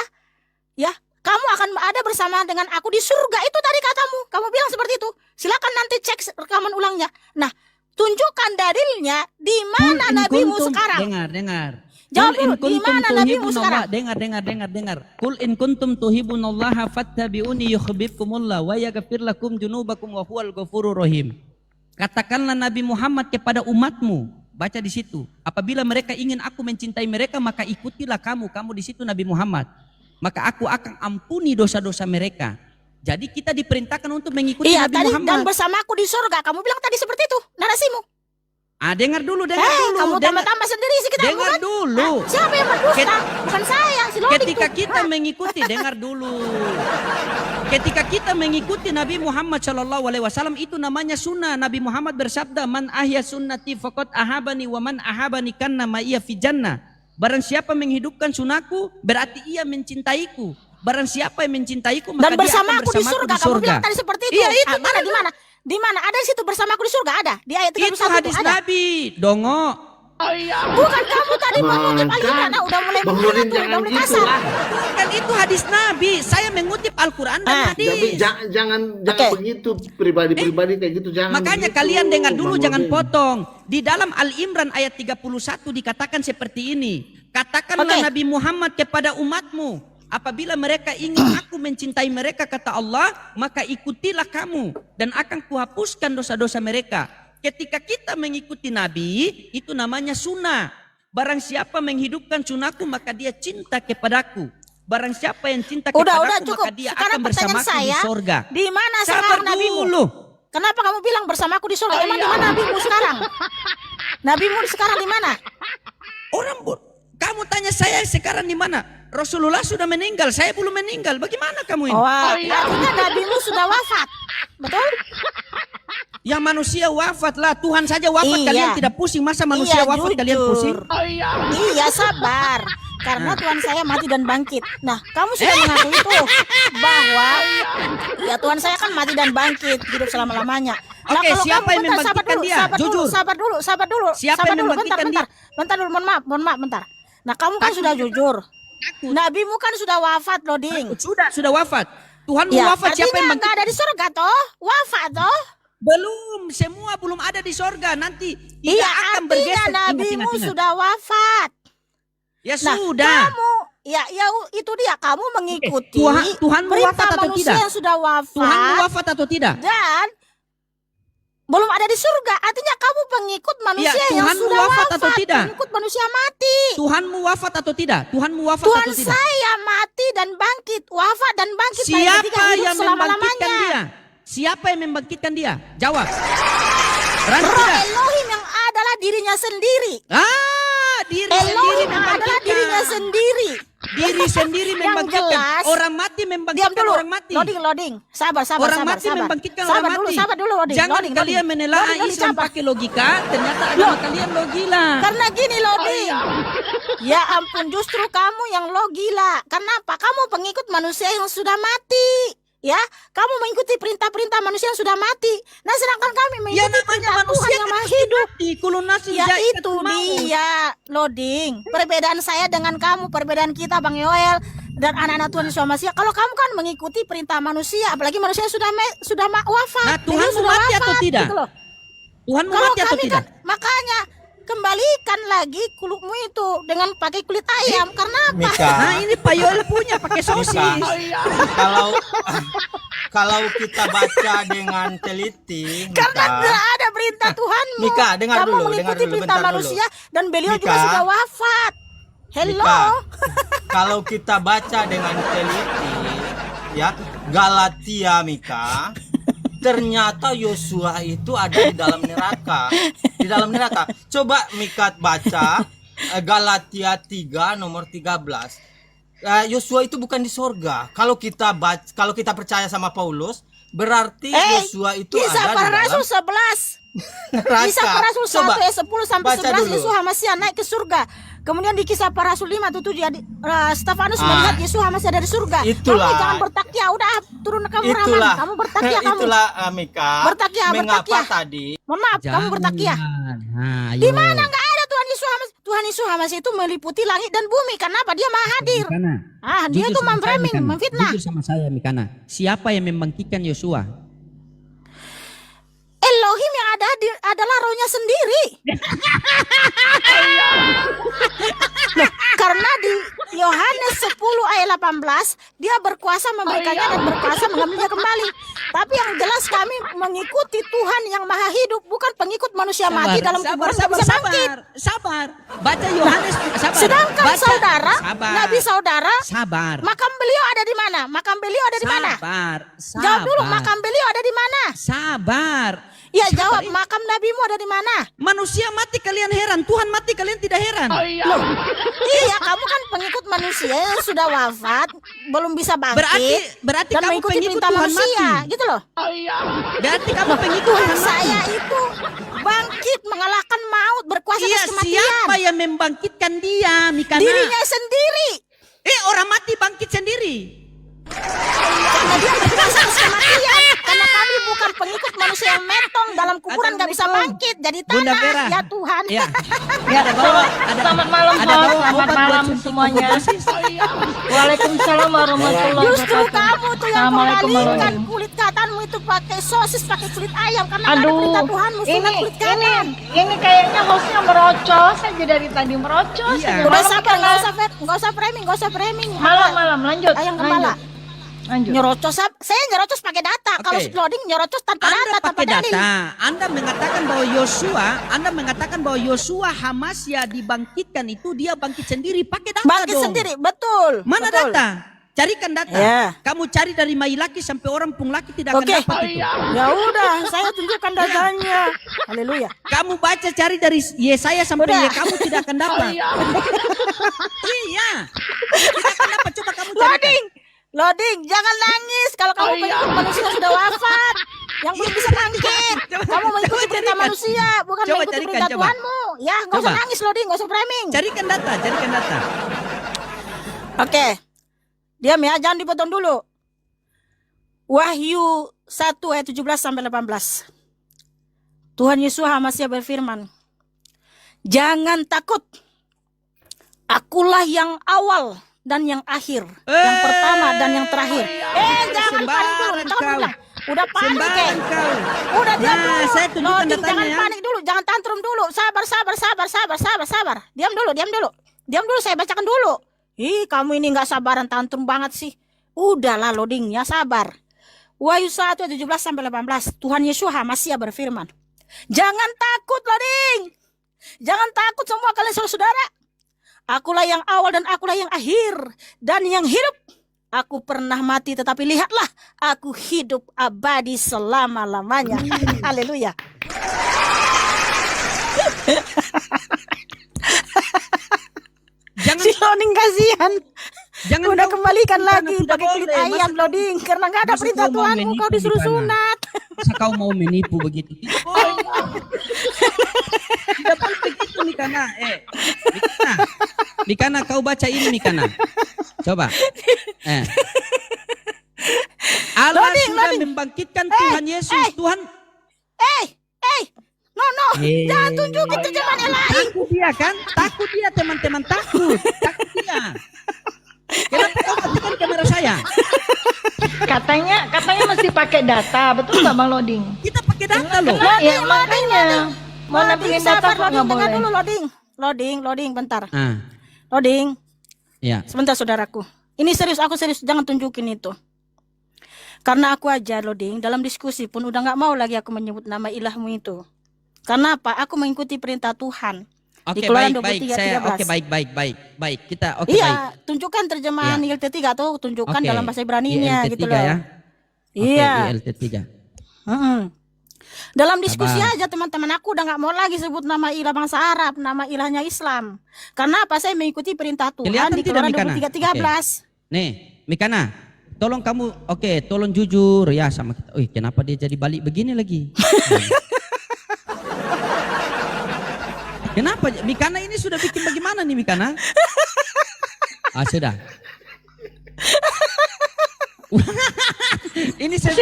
ya kamu akan ada bersama dengan aku di surga. Itu tadi katamu. Kamu bilang seperti itu. Silakan nanti cek rekaman ulangnya. Nah, tunjukkan dalilnya di mana nabimu sekarang. Dengar. Jawab dulu, di mana nabimu sekarang? Dengar. Qul in kuntum tuhibbunallaha fattabi'uni yuhibbukumullah wa yaghfir lakum dzunubakum wa huwal ghafurur rahim. Katakanlah Nabi Muhammad kepada umatmu, Baca di situ. Apabila mereka ingin aku mencintai mereka, maka ikutilah kamu di situ Nabi Muhammad. Maka aku akan ampuni dosa-dosa mereka. Jadi kita diperintahkan untuk mengikuti Nabi tadi, Muhammad. dan bersamaku di surga. Kamu bilang tadi seperti itu narasimu. Dengar dulu. Kamu tambah-tambah sendiri sih kita. Dengar dulu. Siapa yang berdusta? Bukan saya, si Lodik Ketika tuh. kita mengikuti, dengar dulu. Ketika kita mengikuti Nabi Muhammad SAW, itu namanya sunnah. Nabi Muhammad bersabda, "Man ahya sunnati faqad ahabani wa man ahabani kanna ma iya fi jannah." Barang siapa menghidupkan sunnahku, berarti ia mencintaiku. Barang siapa yang mencintaiku, maka Dan dia akan bersamaku di surga. Kamu bilang tadi seperti itu. Iya, itu mana di mana? Di mana? Ada di situ bersamaku di surga, ada. Di ayat 31 Itu hadis ada. Nabi, dongo. Bukan kamu tadi mengutip Al-Quran. Udah mulai Bang Nurdin udah jangan mulai gitu kasar. lah. Bukan itu hadis Nabi. Saya mengutip Al-Quran dan Tapi hadis. jangan Oke. begitu pribadi-pribadi kayak gitu, jangan. Makanya begitu, kalian dengar dulu, Bang jangan Nurdin. potong. Di dalam Al-Imran ayat 31 dikatakan seperti ini. Katakanlah Oke. Nabi Muhammad kepada umatmu, apabila mereka ingin aku mencintai mereka, kata Allah, maka ikutilah kamu dan akan kuhapuskan dosa-dosa mereka. Ketika kita mengikuti Nabi, itu namanya sunnah. Barang siapa menghidupkan sunnahku, maka dia cinta kepadaku. Barang siapa yang cinta Udah kepadaku, cukup. maka dia Sekarang akan pertanyaan bersamaku di saya, sorga. di mana Sabar sekarang nabimu? dulu. Kenapa kamu bilang bersamaku di surga? Emang di mana nabimu sekarang? Nabimu sekarang di mana? Kamu tanya saya sekarang di mana? Rasulullah sudah meninggal, saya belum meninggal. Bagaimana kamu ini? Artinya nabimu sudah wafat. Betul? Yang manusia wafat lah, Tuhan saja wafat. Iya. Kalian tidak pusing, masa manusia Iya, wafat jujur. kalian pusing? Iya, sabar. Karena Tuhan saya mati dan bangkit. Nah, kamu sudah mengakui itu bahwa ya Tuhan saya kan mati dan bangkit, hidup selama-lamanya. Nah, Oke, kalau siapa kamu, yang bentar, membangkitkan dia? Jujur. Sabar dulu. Siapa Sabar yang dulu, membangkitkan dia? bentar dulu, mohon maaf, bentar. Nah, kamu kan sudah jujur. Nabimu kan sudah wafat, loh, Ding. Sudah wafat. Tuhan Ya, wafat, siapa yang artinya nggak bangkit? ada di surga toh? Wafat toh? Belum, semua belum ada di sorga. Nanti tidak Iya, akan artinya bergeser. nabimu Ingat. sudah wafat. Ya Nah, sudah. kamu ya itu dia, kamu mengikuti Tuhanmu perintah wafat atau manusia tidak? yang sudah Tuhanmu wafat wafat atau tidak? dan belum ada di surga. Artinya kamu pengikut manusia Ya, yang Tuhanmu sudah wafat wafat, atau tidak? pengikut manusia mati. Tuhanmu wafat atau tidak? Tuhanmu wafat Tuhan atau tidak? saya mati dan bangkit, wafat dan bangkit. Paling Siapa ketiga, hidup yang membangkitkan selama-lamanya. dia? Siapa yang membangkitkan dia? Jawab. Berani Roh tidak? Elohim yang adalah dirinya sendiri. Diri sendiri Elohim yang adalah membangkitkan. dirinya sendiri. Diri sendiri Yang membangkitkan. jelas, Orang mati Diam membangkitkan dulu. orang mati. Loading. Sabar. Orang mati membangkitkan Sabar orang dulu, mati. sabar dulu, loading. Jangan Loading, kalian loading. menelaah Loading, Islam sabar. pakai logika, ternyata agama kalian lo gila. Karena gini loading. Ya ampun, justru kamu yang lo gila. Kenapa? Kamu pengikut manusia yang sudah mati. Ya, kamu mengikuti perintah-perintah manusia yang sudah mati. Nah, sedangkan kami Ya mengikuti namanya perintah Tuhan manusia yang kan maha pasti hidup. mati. Kulun nasi Ya jahit itu kata mau. dia, loading. Perbedaan saya dengan kamu, perbedaan kita Bang Yoel dan anak-anak Tuhan Yesus Masiah. Kalau kamu kan mengikuti perintah manusia, apalagi manusia yang sudah wafat. Nah, Beliau Tuhanmu sudah mati atau wafat, tidak? gitu loh. Tuhanmu Kalau mati atau kami tidak? kan, makanya kembalikan lagi kulitmu itu dengan pakai kulit ayam. Karena apa? Mika, Nah ini Pak Yoel punya pakai sosis. kalau kita baca dengan teliti, Karena Mika, tidak ada perintah Tuhanmu. Mika, dengar kamu dulu, mengikuti dengar dulu, perintah bentar dulu. manusia dan beliau juga Mika, sudah wafat. Hello. Mika, kalau kita baca dengan teliti, ya Galatia, Mika, ternyata Yosua itu ada di dalam neraka. Di dalam neraka. Coba Mika baca Galatia 3 nomor 13. Yosua itu bukan di sorga. Kalau kita percaya sama Paulus, berarti Yosua itu Kisah ada para di dalam Rasul 11. neraka. Kisah para Rasul 1 Coba ayat 10 sampai baca 11 dulu. Yesus Hamasiah naik ke surga. Kemudian di Kisah para Rasul 5 tuh jadi Stefanus melihat Yesus Hamasiah dari surga. Itulah. Kamu jangan bertakia, udah turun ke kamu Rahman. Itulah. Kamu bertakia kamu. Itulah Mika. Bertakia, Mengapa bertakia. tadi? Mohon maaf, kamu bertakia. Nah, Di mana enggak ada Tuhan Yesus Hamasiah? Tuhan Yesus Hamasiah itu meliputi langit dan bumi. Kenapa? Dia Maha hadir. Mikana. Dia Jujur itu sama saya, memframing, Mikana. memfitnah. Jujur sama saya Mikana. Siapa yang membangkitkan Yosua? Elohim yang ada adalah rohnya sendiri. Loh, karena di Yohanes 10 ayat 18 dia berkuasa memberikannya dan berkuasa mengambilnya kembali. Tapi yang jelas kami mengikuti Tuhan yang maha hidup, bukan pengikut manusia mati dalam kuburan tidak bisa bangkit. Sabar. Baca Yohanes, sabar. Sedangkan Baca, saudara, sabar. Nabi saudara, Sabar. makam beliau ada di mana? Makam beliau ada di mana? Sabar. Jawab dulu, makam beliau ada di mana? Sabar. Ya Sabar. jawab, makam nabimu ada di mana? Manusia mati kalian heran, Tuhan mati kalian tidak heran. Iya, kamu kan pengikut manusia yang sudah wafat, belum bisa bangkit. Berarti dan kamu mengikuti pengikut perintah Tuhan manusia, mati. gitu loh. Berarti kamu pengikut Tuhan Tuhan mati. saya itu bangkit mengalahkan maut, berkuasa Iya, atas kematian. siapa yang membangkitkan dia, Mikana? Dirinya sendiri. Orang mati bangkit sendiri. Karena dia berkuasa atas kematian. Karena kami bukan pengikut manusia yang metong dalam kuburan gak bisa bangkit jadi Bunda tanah. Vera. Ya Tuhan. Ya. Ya, selamat malam, ada Bos. bawa Selamat obat buat malam suntik semuanya. tuberkulosis. Waalaikumsalam warahmatullahi Justru wabarakatuh. kamu tuh yang Assalamualaikum kembalikan warahmatullahi kulit katanmu itu pakai sosis, pakai kulit ayam. Karena ada Aduh, perintah Tuhanmu sunat kulit katan. ini kayaknya hostnya merocos aja dari tadi merocos. Iya. aja. Udah Malam sabar, karena- nggak usah framing, nggak usah framing. Malam, lanjut. Ayam kepala. Lanjut. Nyerocos, saya nyerocos pakai data. Kalau Oke. loading nyerocos tanpa Anda data, tanpa pakai dalil. data. Anda mengatakan bahwa Yosua Hamasya dibangkitkan itu dia bangkit sendiri pakai data Bangkit dong. sendiri, betul. Mana betul. data? Carikan data. Ya. Kamu cari dari Mailaki sampai orang Punglaki tidak akan Oke. dapat itu. Ya udah, saya tunjukkan datanya. Haleluya. Kamu baca cari dari Yesaya sampai Udah. kamu tidak akan dapat. Iya. Tidak akan dapat. Coba kamu cari. Loading, jangan nangis kalau kamu pengikut manusia yang sudah wafat, yang belum bisa bangkit. Kamu mengikuti perintah manusia, bukan Coba mengikuti carikan, perintah coba. Tuhanmu. Ya, nggak usah Coba. nangis loading, nggak usah framing. Carikan data. Oke, diam ya, jangan dipotong dulu. Wahyu 1 ayat 17 sampai 18. Tuhan Yesus masih berfirman, jangan takut, akulah yang awal dan yang akhir, yang pertama dan yang terakhir. Jangan panik dulu, Sembarang jangan kau. bilang. Udah panik Sembarang kau. Udah diam Nah, dulu. saya tunjukkan Loading, datanya jangan ya. panik dulu, jangan tantrum dulu. Sabar. Diam dulu, saya bacakan dulu. Ih, kamu ini nggak sabaran, tantrum banget sih. Udahlah loadingnya, sabar. Wahyu 1 ayat 17 sampai 18. Tuhan Yesus masih berfirman, jangan takut loading. Jangan takut semua kalian saudara. Akulah yang awal dan akulah yang akhir dan yang hidup. Aku pernah mati tetapi lihatlah, aku hidup abadi selama-lamanya. Haleluya. Jangan Si loading kasihan. Jangan Udah kau- kembalikan Bukan, lagi tidak pakai kulit boleh. ayam Masa- loading karena nggak ada masa perintah kau mau Tuhanmu, menipu kau disuruh di mana? sunat. Masa kau mau menipu begitu? Tidak boleh. Tidak boleh begitu Mikana. Mikana kau baca ini Mikana. Coba. Allah Loading, sudah loading. membangkitkan Tuhan Yesus. Tuhan No, jangan tunjukin terjemahan yang lain. takut dia kan? Takut dia teman-teman, takut dia. Kenapa kau matikan kamera saya? Katanya mesti pakai data, betul nggak Bang Loading? Kita pakai data loh. Ya makanya mau Loading, nampilin data sabar, kok loading, nggak dengar boleh. dulu loading, bentar. Ah, Loading, ya. sebentar saudaraku. Ini serius, aku serius, jangan tunjukin itu. Karena aku aja loading, dalam diskusi pun udah nggak mau lagi aku menyebut nama ilahmu itu. Karena apa? Aku mengikuti perintah Tuhan. Oke, Di Keluaran baik. 23, Saya 13. oke, baik. Kita baik. Iya, tunjukkan terjemahan ILT3 atau tunjukkan Oke, dalam bahasa Ibraninya ILT3 gitu loh. ya. Iya. Oke, ILT3. Dalam diskusi Sabar. aja teman-teman, aku udah nggak mau lagi sebut nama ilah bangsa Arab, nama ilahnya Islam. Karena apa? Saya mengikuti perintah Tuhan Kelihatan di tidak, Keluaran Mikana? 23:13. Nih, Mikana, tolong kamu, tolong jujur ya sama kita. Kenapa dia jadi balik begini lagi? Kenapa? Mikana ini sudah bikin bagaimana nih Mikana? Sudah. Ini Masih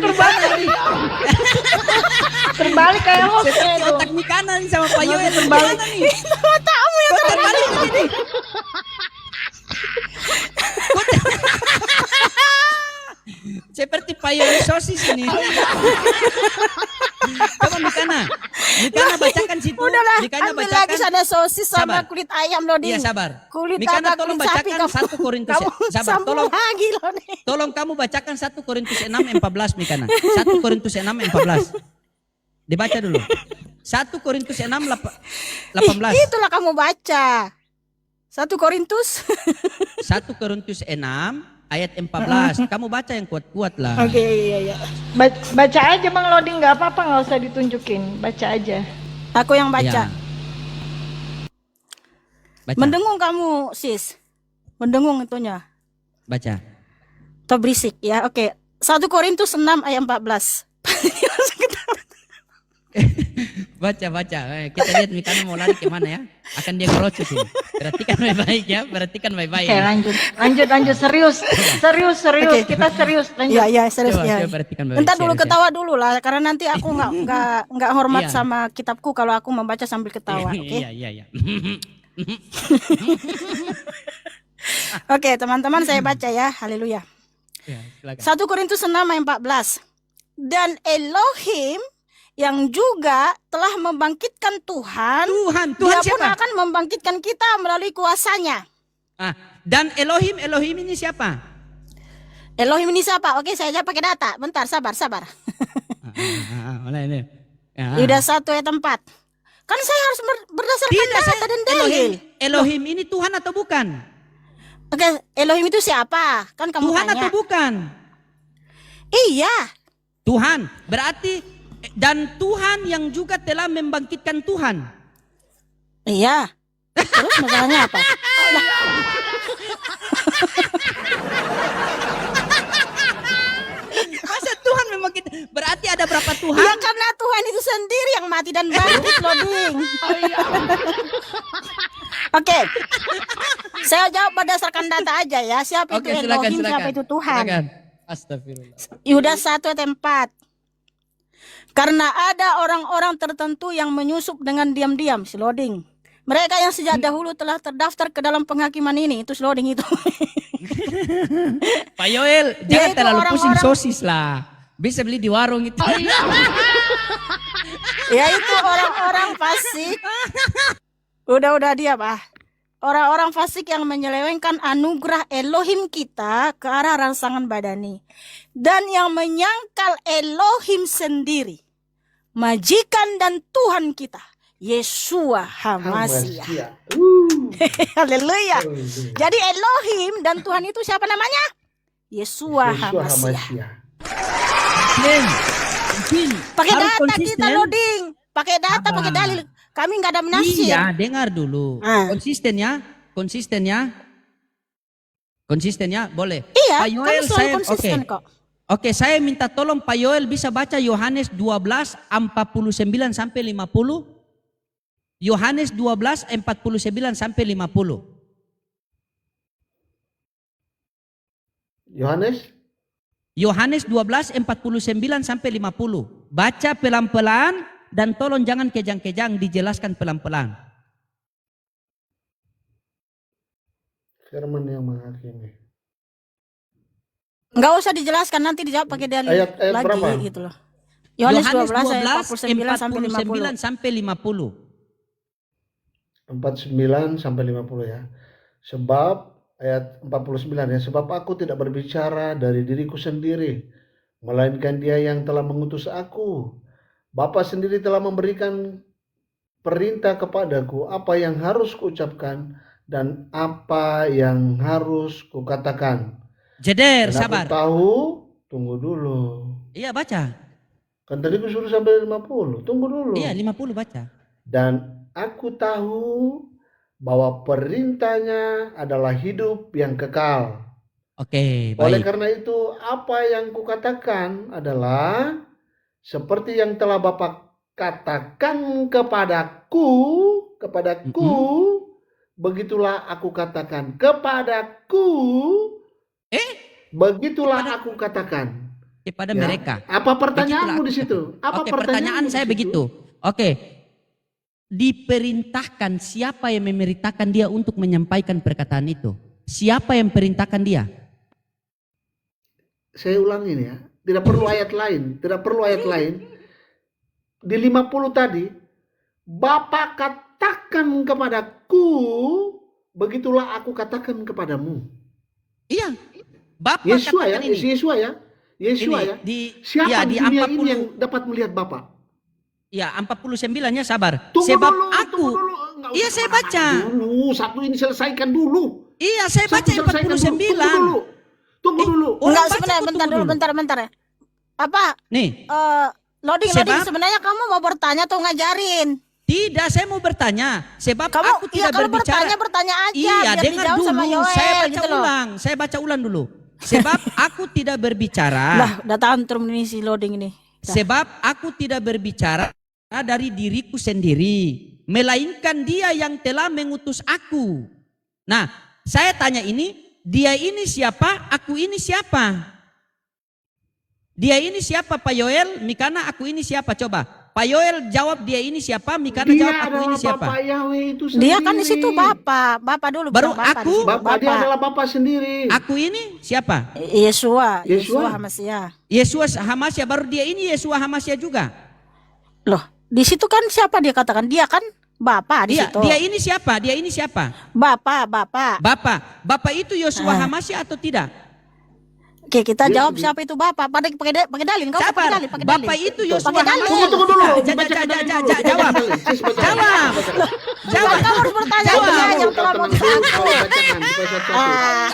terbalik. Terbalik kayak hostnya itu. otak Mikana nih sama Pak Yoyo terbalik. terbalik nih. Tamu ya terbalik begini. Seperti Pak Yoyo sosis ini. Coba apa Mikana? Mikana bacakan situ. Udahlah, Mikana ambil bacakan. lagi sana sosis sama Sabar. kulit ayam Loding. Iya sabar. Kulit Mikana apa, tolong kulit sapi bacakan kamu. 1 Korintus. Kamu Sabar, sambung tolong. lagi Loding. Tolong kamu bacakan 1 Korintus 6:14 Mikana. 1 Korintus 6:14. Dibaca dulu. 1 Korintus 6:18. Itulah kamu baca. 1 Korintus. 1 Korintus 6 ayat 14. Kamu baca yang kuat-kuat lah. Oke, iya. Baca aja Bang Loding, nggak apa-apa, nggak usah ditunjukin, baca aja. Aku yang baca. Iya. Baca. Mendengung kamu, sis. Mendengung itunya. Baca. Atau berisik ya. Oke. 1 Korintus 6 ayat 14. Baca. Kita lihat Mikana mau lari kemana ya. Akan dia ngerocos ini. Perhatikan baik-baik ya. Perhatikan baik-baik. Oke, lanjut, serius. Oke. Kita serius, lanjut. Iya, serius Coba, ya. coba perhatikan baik-baik. Entar dulu Serius, ya. ketawa dulu lah, karena nanti aku nggak hormat Iya. sama kitabku kalau aku membaca sambil ketawa. Oke. Iya. Oke, teman-teman saya baca ya. Haleluya. Ya, silakan. 1 Korintus 6 ayat 14. Dan Elohim yang juga telah membangkitkan Tuhan Tuhan dia pun siapa? akan membangkitkan kita melalui kuasanya. Dan Elohim ini siapa? Elohim ini siapa? Oke, saya aja pakai data. Bentar, sabar. Mana ini? Ya. Yudas 1 ayat 4. Kan saya harus berdasarkan Tidak, data dan dalil. Elohim ini Tuhan atau bukan? Oke, Elohim itu siapa? Kan kamu Tuhan tanya. atau bukan? Iya. Tuhan. Berarti dan Tuhan yang juga telah membangkitkan Tuhan. Iya. Terus masalahnya apa? Masa Tuhan membangkitkan? Berarti ada berapa Tuhan? Ya karena Tuhan itu sendiri yang mati dan bangkit, Loding. Oke. Saya jawab berdasarkan data aja ya. Siapa itu Elohim, siapa itu Tuhan. Silakan. Astagfirullah. Yudas 1 ayat 4. Karena ada orang-orang tertentu yang menyusup dengan diam-diam, si Loding. Mereka yang sejak dahulu telah terdaftar ke dalam penghakiman ini, itu si Loding itu. Pak Yoel, Dia jangan itu terlalu pusing orang-orang- sosis lah. Bisa beli di warung itu. Yaitu orang-orang fasik. Udah dia, Pak. Orang-orang fasik yang menyelewengkan anugerah Elohim kita ke arah rangsangan badani. Dan yang menyangkal Elohim sendiri. Majikan dan Tuhan kita. Yeshua HaMashiach. Haleluya. Jadi Elohim dan Tuhan itu siapa namanya? Yeshua HaMashiach. Pakai Harus data konsisten. kita Loding. Pakai data, pakai dalil. Kami nggak ada menafsir. Iya, dengar dulu. Konsisten ya, boleh. Iya, Pak Yoel, kami selalu konsisten kok. Oke, saya minta tolong Pak Yoel bisa baca Yohanes 12:49 sampai 50. Yohanes 12:49 sampai 50. Yohanes 12:49 sampai 50. Baca pelan-pelan dan tolong jangan kejang-kejang, dijelaskan pelan-pelan. Firman yang menghakimi. Nggak usah dijelaskan, nanti dijawab pakai dalil Ayat lagi berapa? gitu loh. Yohanes 12 ayat 12 49 sampai 50. 49 sampai 50. 49 sampai 50 ya. Sebab ayat 49 ya, sebab aku tidak berbicara dari diriku sendiri, melainkan Dia yang telah mengutus aku. Bapa sendiri telah memberikan perintah kepadaku apa yang harus kuucapkan dan apa yang harus kukatakan. Jeder, Dan sabar. aku tahu, tunggu dulu. Iya, baca. Kan tadi aku suruh sampai 50, tunggu dulu. Iya, 50 baca. Dan aku tahu bahwa perintahnya adalah hidup yang kekal. Oke, Oleh baik. karena itu, apa yang kukatakan adalah seperti yang telah Bapa katakan kepadaku, begitulah aku katakan kepadaku. Begitulah aku katakan. Kepada Ya. mereka. Apa pertanyaanmu Begitulah di situ? Apa Oke, pertanyaanmu pertanyaan di saya situ? begitu. Oke. Diperintahkan siapa yang memerintahkan dia untuk menyampaikan perkataan itu? Siapa yang perintahkan dia? Saya ulangin ya, tidak perlu ayat lain, di 50 tadi, Bapa katakan kepadaku, begitulah aku katakan kepadamu. Iya. Bapak Yesua ya, katakan ini. Yesua ya. Yesua Ini ya. di Siapa ya, di di dunia 40 ini yang dapat melihat Bapa? ya 49-nya sabar. Tunggu Sebab dulu, aku tunggu dulu. Nggak Iya, usah saya kemana-mana baca. Dulu, satu ini selesaikan dulu. Iya, saya baca Satu selesaikan dulu. 49. Tunggu dulu. Orang Enggak, baca sebenarnya kok bentar tunggu dulu, bentar. Apa? Nih, Loading. Sebab- Sebenarnya kamu mau bertanya atau ngajarin? tidak, saya mau bertanya. Sebab Kamu aku tidak kalau berbicara. bertanya aja Iya, biar dengar dijawab dulu. sama Yoel Saya baca gitu loh. ulang. Saya baca ulang dulu. Sebab aku tidak berbicara. Lah, udah tantrum ini si loading ini. Dah. Sebab aku tidak berbicara dari diriku sendiri, melainkan Dia yang telah mengutus aku. Nah, saya tanya ini, Dia ini siapa? Aku ini siapa? Dia ini siapa, Pak Yoel? Mikana, aku ini siapa? Coba. Pak Yoel jawab dia ini siapa? Mikana Dia jawab aku ini adalah siapa? Bapa Yahweh itu sendiri. Dia kan di situ Bapak dulu. Baru bilang Bapak aku? di situ, Bapa, dia adalah Bapa sendiri. Aku ini siapa? Yesua Yesua. Hamasya. Yesus Hamasya. Baru dia ini Yesus Hamasya juga. Loh, di situ kan siapa dia katakan? Dia kan Bapak di situ. Dia ini siapa? Dia ini siapa? Bapak. Bapak itu Yesus Hamasya atau tidak? Oke, kita Dia- jawab siapa itu Bapak. Pakai dalil. Kau pakai Sabar. dalil, pakai Bapak dalil. itu Yesus Pakai dalil. Hamasya. Tunggu dulu. Ja- ja- Bacakan ja- dalil ja- dulu. ja- Jawab. Sis, bacakan. Jawab. Bacakan. Jawab. Kamu harus bertanya Jawab. dia yang telah Tenang mengutus dulu, aku. kau bacakan di pasal 1. Ah,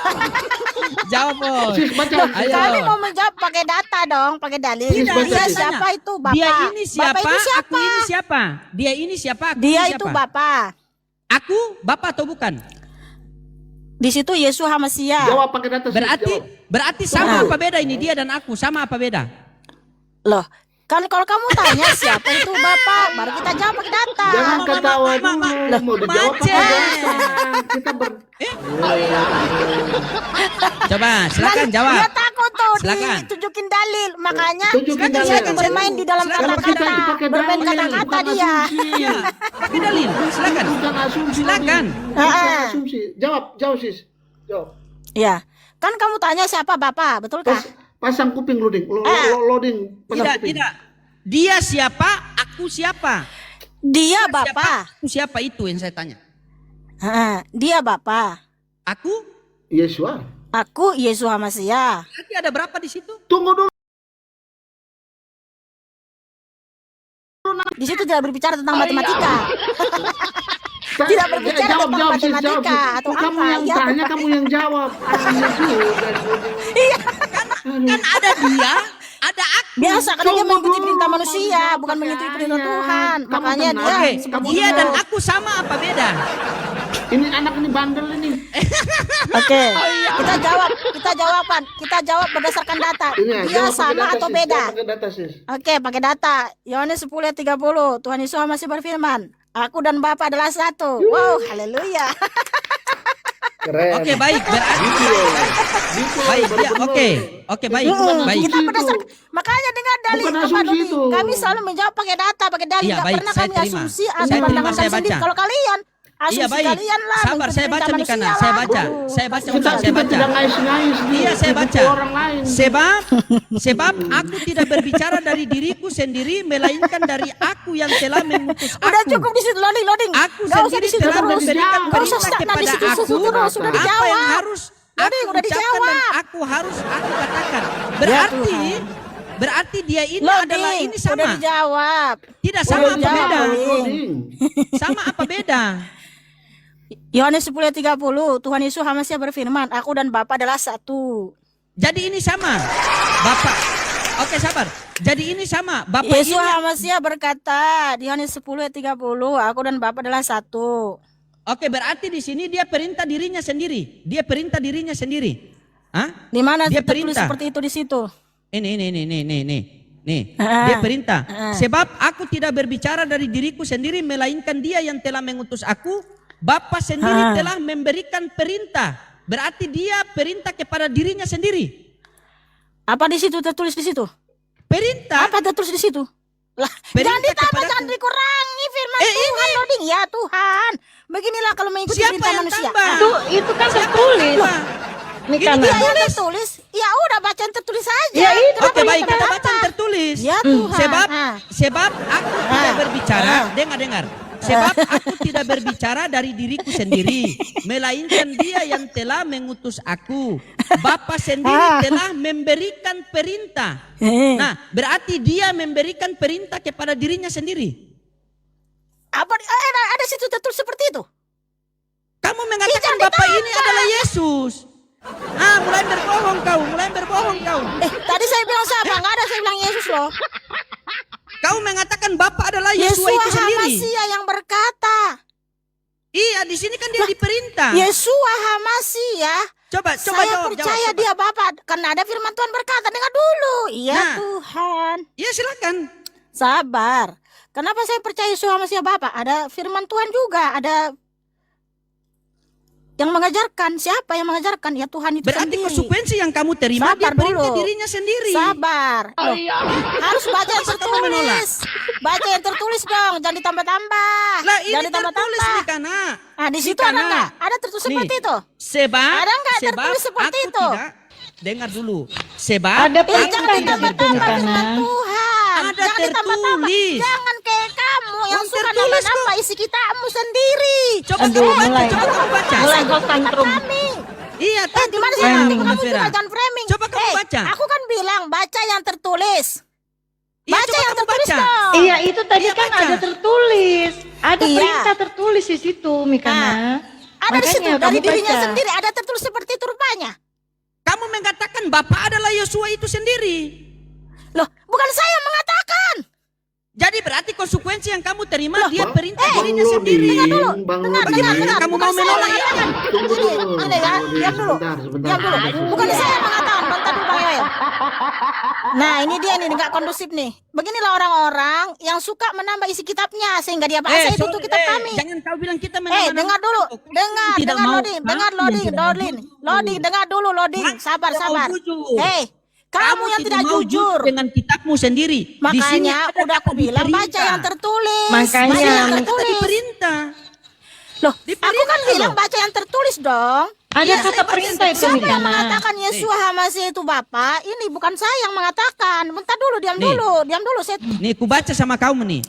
Jawab, Bos. Sis, baca. Ayo. kami mau menjawab pakai data dong, pakai dalil. Tidak, Dia tidak. siapa itu Bapak? Dia ini siapa? Bapak itu siapa? Aku ini siapa? Dia ini siapa? Aku Dia ini itu siapa? Bapak. Aku Bapak atau bukan? Di situ Yesus Hamasya. Jawab pakai data. Sis, Berarti jawab. sama apa beda ini dia dan aku? Sama apa beda? Loh, kan kalau kamu tanya siapa itu Bapak, baru kita jawab pakai data. Jangan ketawa dulu. Mau dijawab pakai Macet. data. Kita Coba, silakan Dia jawab. takut tuh Silakan. ditunjukin dalil, makanya Tunjukin dia dalil. itu bermain di dalam Silakan. Kalau kita kata-kata, pakai bermain dalil, kata-kata bukan dia. asumsi. Iya. Pakai dalil. Silakan. Bukan asumsi. Silakan. Bukan Ah. asumsi. Jawab sis. Jawab. Ya, kan kamu tanya siapa Bapak, betul kah? Pasang kuping loading. Loading. Pasang Tidak, kuping. tidak. Dia siapa? Aku siapa? Dia Siapa? Bapak. Aku siapa itu yang saya tanya. Dia Bapak. Aku? Yesua. Aku Yesus Hamasya. Berarti ada berapa di situ? Tunggu dulu. Di situ tidak berbicara tentang matematika. Tidak berbicara Jawab, tentang jawab, sis, jawab, matematika sis. atau Kamu apa, yang ya, tanya, Bapak. kamu yang jawab. Kan ada dia, ada aku. Biasa karena dia Tunggu mengikuti dulu, perintah kamu manusia, jawab bukan pakai mengikuti perintah ayat. Tuhan. Kamu Makanya tenang. dia Oke, seperti dia itu. dan aku sama apa beda? Ini anak ini bandel ini. Oke, kita jawab berdasarkan data. Ini ya, Dia jawab pakai sama data, atau sis. beda? Jawab pakai data, sis. Oke, pakai data. Yohanes 10:30. Tuhan Yesus masih berfirman, aku dan Bapa adalah satu. Wow, haleluya. Keren. Oke, baik. Berarti Gitu loh. Gitu loh, baik baru dia. bener. Oke, baik. Bukan Baik. asumsi Kita itu. berdasarkan, makanya dengar dalil Bukan Bapak asumsi Dodi. itu. Kami selalu menjawab pakai data, pakai dalil. Iya, Nggak baik, pernah saya kami terima. asumsi Saya atau terima, pandangan saya kami sendiri. baca. Kalau kalian asumsi Iya, baik. kalian lah. Sabar, mengikuti saya baca perintah nih karena manusia saya lah. baca. Aduh. Saya baca Kita, ulang, saya kita baca. tidak ngais-ngais nih. Iya, saya Buku baca. orang lain. Sebab aku tidak berbicara dari diriku sendiri, melainkan dari aku yang telah mengutus aku. Udah cukup di situ loading. Aku Nggak usah sendiri di situ telah terus. memberikan Nggak usah perintah start, nah, di kepada situ aku. terus, sudah Apa yang dijawab. harus aku Loading, udah ucapkan dan dijawab. aku harus aku katakan. Tuhan. Berarti dia ini Loading, adalah ini udah sama. dijawab. Tidak Udah sama apa dijawab, beda? loading. Sama apa beda? Yohanes 10:30. Tuhan Yesus Hamasya berfirman, aku dan Bapa adalah satu. Jadi ini sama. Bapak. Oke, sabar. Jadi ini sama. Bapak Yesus ini. Hamasya berkata di Yohanes 10:30, aku dan Bapa adalah satu. Oke, berarti di sini dia perintah dirinya sendiri. Dia perintah dirinya sendiri. Hah? Di mana Dia tertulis perintah. seperti itu di situ? Ini. Nih, Ah. dia perintah. Ah. Sebab aku tidak berbicara dari diriku sendiri, melainkan Dia yang telah mengutus aku. Bapa sendiri telah memberikan perintah. Berarti dia perintah kepada dirinya sendiri. Apa di situ tertulis di situ? Perintah. Apa tertulis di situ? Lah, Perintah jangan ditambah, kepadaku. jangan dikurangi firman Tuhan, loading. Ya Tuhan, beginilah kalau mengikuti Siapa perintah yang manusia. tambah? Itu kan tertulis. Tambah. Mika Dia Nah. yang tertulis. Ya udah baca yang tertulis aja. Ya itu. Oke baik, kita baca yang tertulis. Ya Tuhan. Sebab aku tidak berbicara, dengar. Sebab aku tidak berbicara dari diriku sendiri, melainkan Dia yang telah mengutus aku. Bapa sendiri telah memberikan perintah. Nah, berarti Dia memberikan perintah kepada dirinya sendiri. Apa ada situ tertulis seperti itu? Kamu mengatakan Jangan Bapa ditambah. ini adalah Yesus. Mulai berbohong kau. Tadi saya bilang siapa? Enggak ada saya bilang Yesus loh. Kau mengatakan Bapa adalah Yesus Yesua itu sendiri. Hamasia yang berkata. Iya, di sini kan dia diperintah. Yesua Hamasia. Coba Saya jawab. percaya coba. dia Bapa karena ada firman Tuhan berkata. Dengar dulu. Iya Nah. Tuhan. Iya, silakan. Sabar. Kenapa saya percaya Yesua Hamasia Bapa? Ada firman Tuhan juga. Ada yang mengajarkan. Siapa yang mengajarkan? Ya Tuhan itu Berarti sendiri. konsekuensi yang kamu terima dia Sabar perintah dulu. dirinya sendiri. Sabar. Loh, harus baca yang Masa kamu menolak? tertulis. Baca yang tertulis dong, jangan ditambah-tambah. Lah ini Jangan tertulis ditambah-tambah. nih Kana. Nah, di situ Nih, ada Kana. enggak? Ada tertulis Nih, seperti itu. Sebab Ada nggak sebab tertulis seperti aku itu? tidak dengar dulu. Sebab Ada aku perintah Jangan tidak di situ, ditambah-tambah Mika firman Nah. Tuhan. Ada Jangan ditambah-tambah. tertulis. Jangan kayak kamu yang Oh, suka tertulis nambah isi kitabmu sendiri. Coba Aduh, kamu baca, mulai. coba kamu baca. Mulai kau tantrum. Kami. Iya, Di mana sih Framing. kamu Vera. suka jangan framing. Coba kamu baca. Aku kan bilang baca yang tertulis. Iya, Baca coba yang kamu tertulis baca. dong. Iya itu tadi Iya, kan baca. ada tertulis. Ada Iya. perintah tertulis di situ, Mika Nah, Nah. Ada di situ Makanya dari kamu dirinya baca. sendiri ada tertulis seperti itu rupanya. Kamu mengatakan Bapa adalah Yosua itu sendiri. Loh, bukan saya yang mengatakan. Jadi berarti konsekuensi yang kamu terima dia Bang- perintah Bang dirinya sendiri. Loding, Bang Bagaimana Loding. kamu Bukan mau saya menolak? yang mengatakan. Tunggu dulu, Ini ya, Bang Loding, diam dulu. sebentar. Diam dulu. Bukan saya yang mengatakan. Bentar dulu Bang Yoel. Nah, ini dia nih nggak kondusif nih. Beginilah orang-orang yang suka menambah isi kitabnya sehingga dia bahasa itu sorry, kitab kami. Jangan kau bilang kita Dengar dulu. Dengar loading, loading, dengar dulu loading. Sabar. Kamu yang tidak jujur. dengan kitabmu sendiri. Di sini Makanya ada udah aku kata bilang baca diperintah. yang tertulis. Makanya Baca yang Ada kata tertulis. diperintah. Loh, Diperintah aku kan loh. bilang baca yang tertulis dong. Ada Iya, kata saya baca perintah itu, Siapa Mika yang Nah. mengatakan Yesua Hamasia itu Bapa? Ini bukan saya yang mengatakan. Bentar dulu, diam Nih. dulu. Saya Nih, ku baca sama kamu nih.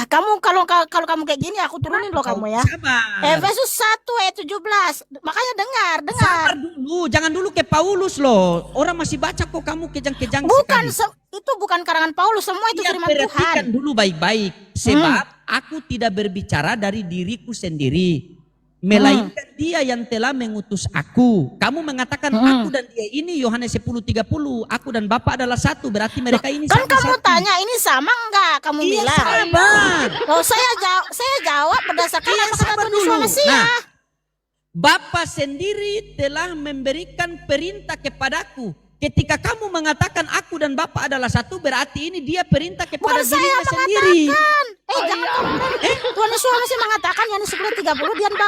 kamu kalau kamu kayak gini aku turunin loh kamu ya. Sabar. Efesus 1 ayat 17. Makanya dengar. Sabar dulu, jangan dulu ke Paulus loh. Orang masih baca kok kamu kejang-kejang Bukan sekali. itu bukan karangan Paulus, semua itu Iya, firman Tuhan. perhatikan dulu baik-baik. Sebab aku tidak berbicara dari diriku sendiri. Melainkan dia yang telah mengutus aku. Kamu mengatakan aku dan dia ini Yohanes 10:30. Aku dan Bapa adalah satu. Berarti mereka ini Kan sama kamu satu. tanya ini sama enggak? Kamu Iya, bilang. sabar. Oh, saya jawab berdasarkan Iya, apa kata sabar Tuhan Yesus dulu. Mesias. Nah, Bapa sendiri telah memberikan perintah kepadaku. Ketika kamu mengatakan aku dan Bapa adalah satu, berarti ini dia perintah kepada Bukan saya dirinya yang sendiri. mengatakan. Jangan kamu. Tuhan Yesus masih mengatakan Yohanes 10:30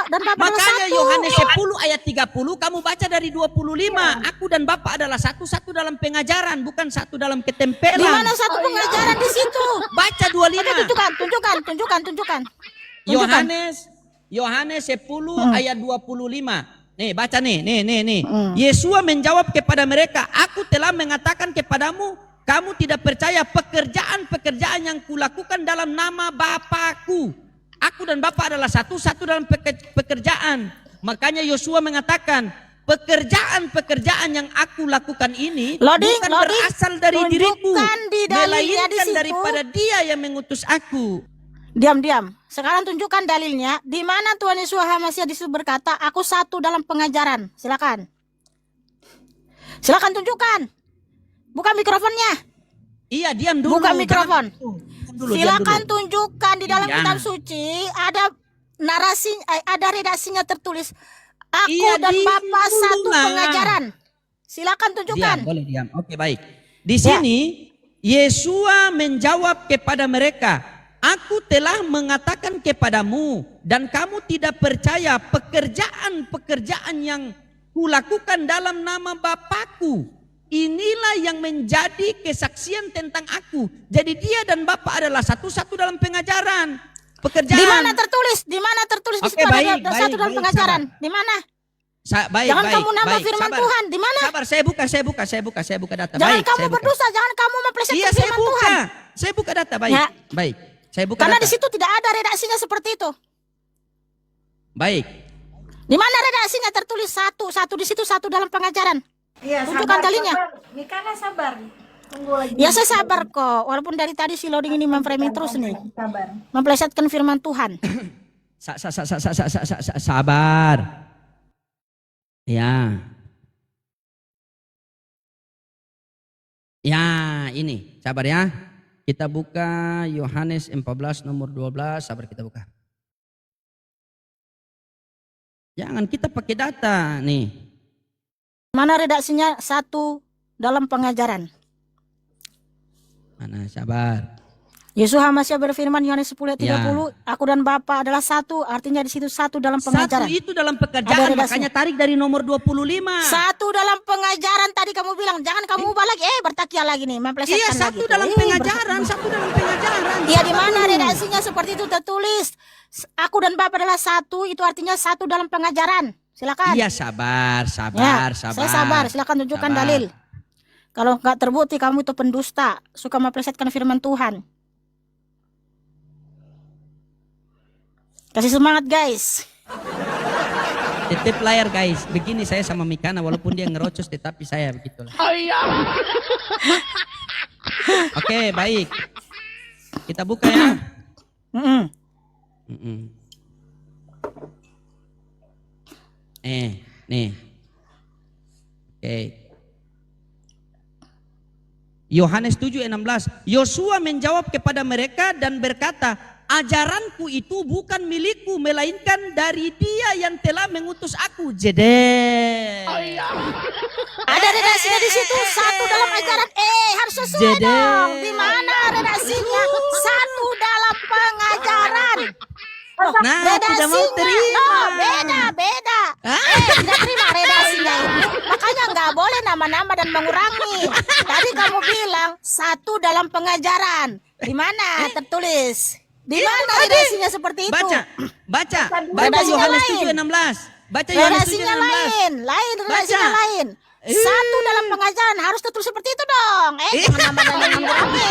dan Bapa adalah Makanya satu. Yohanes 10 ayat 30 kamu baca dari 25. Aku dan Bapa adalah satu dalam pengajaran, bukan satu dalam Di ketempelan. mana satu pengajaran di situ? Baca 25. Tunjukkan. Yohanes 10 ayat 25. Nih baca nih. Yesua menjawab kepada mereka, aku telah mengatakan kepadamu, kamu tidak percaya pekerjaan-pekerjaan yang kulakukan dalam nama Bapakku. Aku dan Bapa adalah satu dalam pekerjaan. Makanya Yosua mengatakan, pekerjaan-pekerjaan yang aku lakukan ini bukan berasal dari diriku, Tunjukkan di dalilnya di melainkan situ. daripada Dia yang mengutus aku. Diam. Sekarang tunjukkan dalilnya. Di mana Tuhan Yesus Hamasia disitu berkata, aku satu dalam pengajaran. Silakan tunjukkan. Buka mikrofonnya. Iya, diam dulu. Buka mikrofon. Diam Silakan dulu. tunjukkan di dalam Iya. kitab suci ada narasi, ada redaksinya tertulis. Aku Iya, dan diam Bapa dulu satu lah. pengajaran. Silakan tunjukkan. Diam, boleh diam. Oke, baik. Di sini Yesua menjawab kepada mereka, aku telah mengatakan kepadamu dan kamu tidak percaya pekerjaan-pekerjaan yang kulakukan dalam nama Bapakku. Inilah yang menjadi kesaksian tentang aku. Jadi dia dan Bapa adalah satu dalam pengajaran. Pekerjaan. Di mana tertulis? Di Oke, situ baik, ada satu dalam baik, pengajaran. Di mana? Baik, Jangan baik, kamu nambah baik. firman Sabar. Tuhan. Di mana? Sabar, saya buka data. Jangan Baik, kamu saya buka. berdosa, jangan kamu memplesetkan Iya, saya firman buka. Tuhan. Saya buka data, baik. Ya. Baik. Saya buka Karena data. di situ tidak ada redaksinya seperti itu. Baik. Di mana redaksinya tertulis satu di situ, satu dalam pengajaran. Iya, Tunjukkan kalinya. Mikana sabar. Tunggu lagi. Ya saya sabar kok, walaupun dari tadi si loading ini memframing terus nih, Sabar. memplesetkan firman Tuhan. Sabar. Ya. Ya, ini. Sabar ya. Kita buka Yohanes 14 nomor 12. Sabar, kita buka. Jangan kita pakai data nih. Mana redaksinya satu dalam pengajaran? Mana, sabar. Yesus Hamasya berfirman Yohanes 10:30, Ya. aku dan Bapa adalah satu, artinya di situ satu dalam pengajaran. Satu itu dalam Ada pekerjaan, redasinya. makanya tarik dari nomor 25. Satu dalam pengajaran tadi kamu bilang, jangan kamu ubah lagi, bertakia lagi nih, memplesetkan Iya, lagi. satu tuh. dalam pengajaran, satu dalam pengajaran. Iya, di mana redaksinya seperti itu tertulis? Aku dan Bapa adalah satu, itu artinya satu dalam pengajaran. Silakan. Iya, sabar. Ya, saya sabar, silakan tunjukkan Sabar. dalil. Kalau nggak terbukti kamu itu pendusta, suka memplesetkan firman Tuhan. Kasih semangat guys. Titip layar guys, begini saya sama Mikana walaupun dia ngerocos tetapi saya begitulah. Oke, baik. Kita buka ya. Mm-mm. Nih. Oke. Yohanes 7:16. Yosua menjawab kepada mereka dan berkata, ajaranku itu bukan milikku, melainkan dari Dia yang telah mengutus aku. Jede. Ada redaksinya di situ, satu dalam ajaran. Harus sesuai Jadi. dong. Di mana redaksinya? Satu dalam pengajaran. Loh, Nah, tidak mau terima. Beda. Tidak terima redasinya itu. Makanya nggak boleh nama-nama dan mengurangi. Tadi kamu bilang satu dalam pengajaran. Di mana tertulis? Di mana redasinya seperti itu? Baca Redasinya Yohanes lain. 7:16. Baca Yohanes Redasinya 7:16. lain, redasinya lain. Satu dalam pengajaran harus tertulis seperti itu dong. Jangan nama dan mengurangi.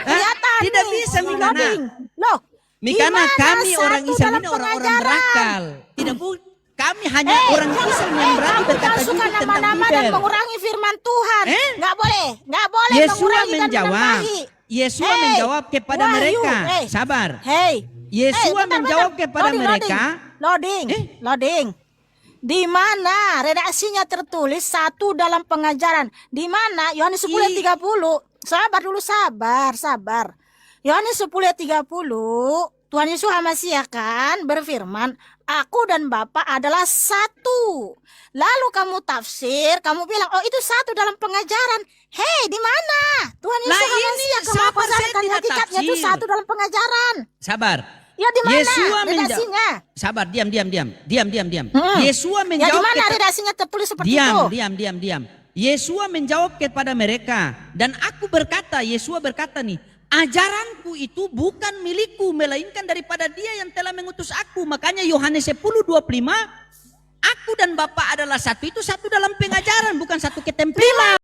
Kelihatan Tidak nih, bisa, Mikana. loading. Loh, Mikana, gimana kami satu orang Islam dalam ini orang-orang pengajaran? berakal. Tidak kami hanya orang Islam yang berani kamu berkata jangan suka jujur tentang nama-nama dan Bible. mengurangi firman Tuhan. Nggak boleh Yesua mengurangi dan menjawab. menambahi. Yesua menjawab kepada Wahyu. mereka. Sabar. Yesua bentar. menjawab kepada mereka. Loading. Di mana redaksinya tertulis satu dalam pengajaran? Di mana? Yohanes 10:30. Sabar dulu, sabar. Yohanes 10:30. Tuhan Yesus Hamasya kan berfirman, aku dan Bapa adalah satu. Lalu kamu tafsir, kamu bilang, oh itu satu dalam pengajaran. Di mana? Tuhan Yesus Lah, ini Hamasya sabar, saya kemapasan tidak hakikatnya itu tafsir. satu dalam pengajaran. Sabar. Ya di mana Yesua redaksinya? Sabar, diam. Hmm. Yesua Ya di menjawab mana redaksinya tertulis seperti itu? Diam. Yesua menjawab kepada mereka dan aku berkata, Yesua berkata nih, ajaranku itu bukan milikku, melainkan daripada Dia yang telah mengutus aku. Makanya Yohanes 10:25, aku dan Bapa adalah satu, itu satu dalam pengajaran, bukan satu ketempelan.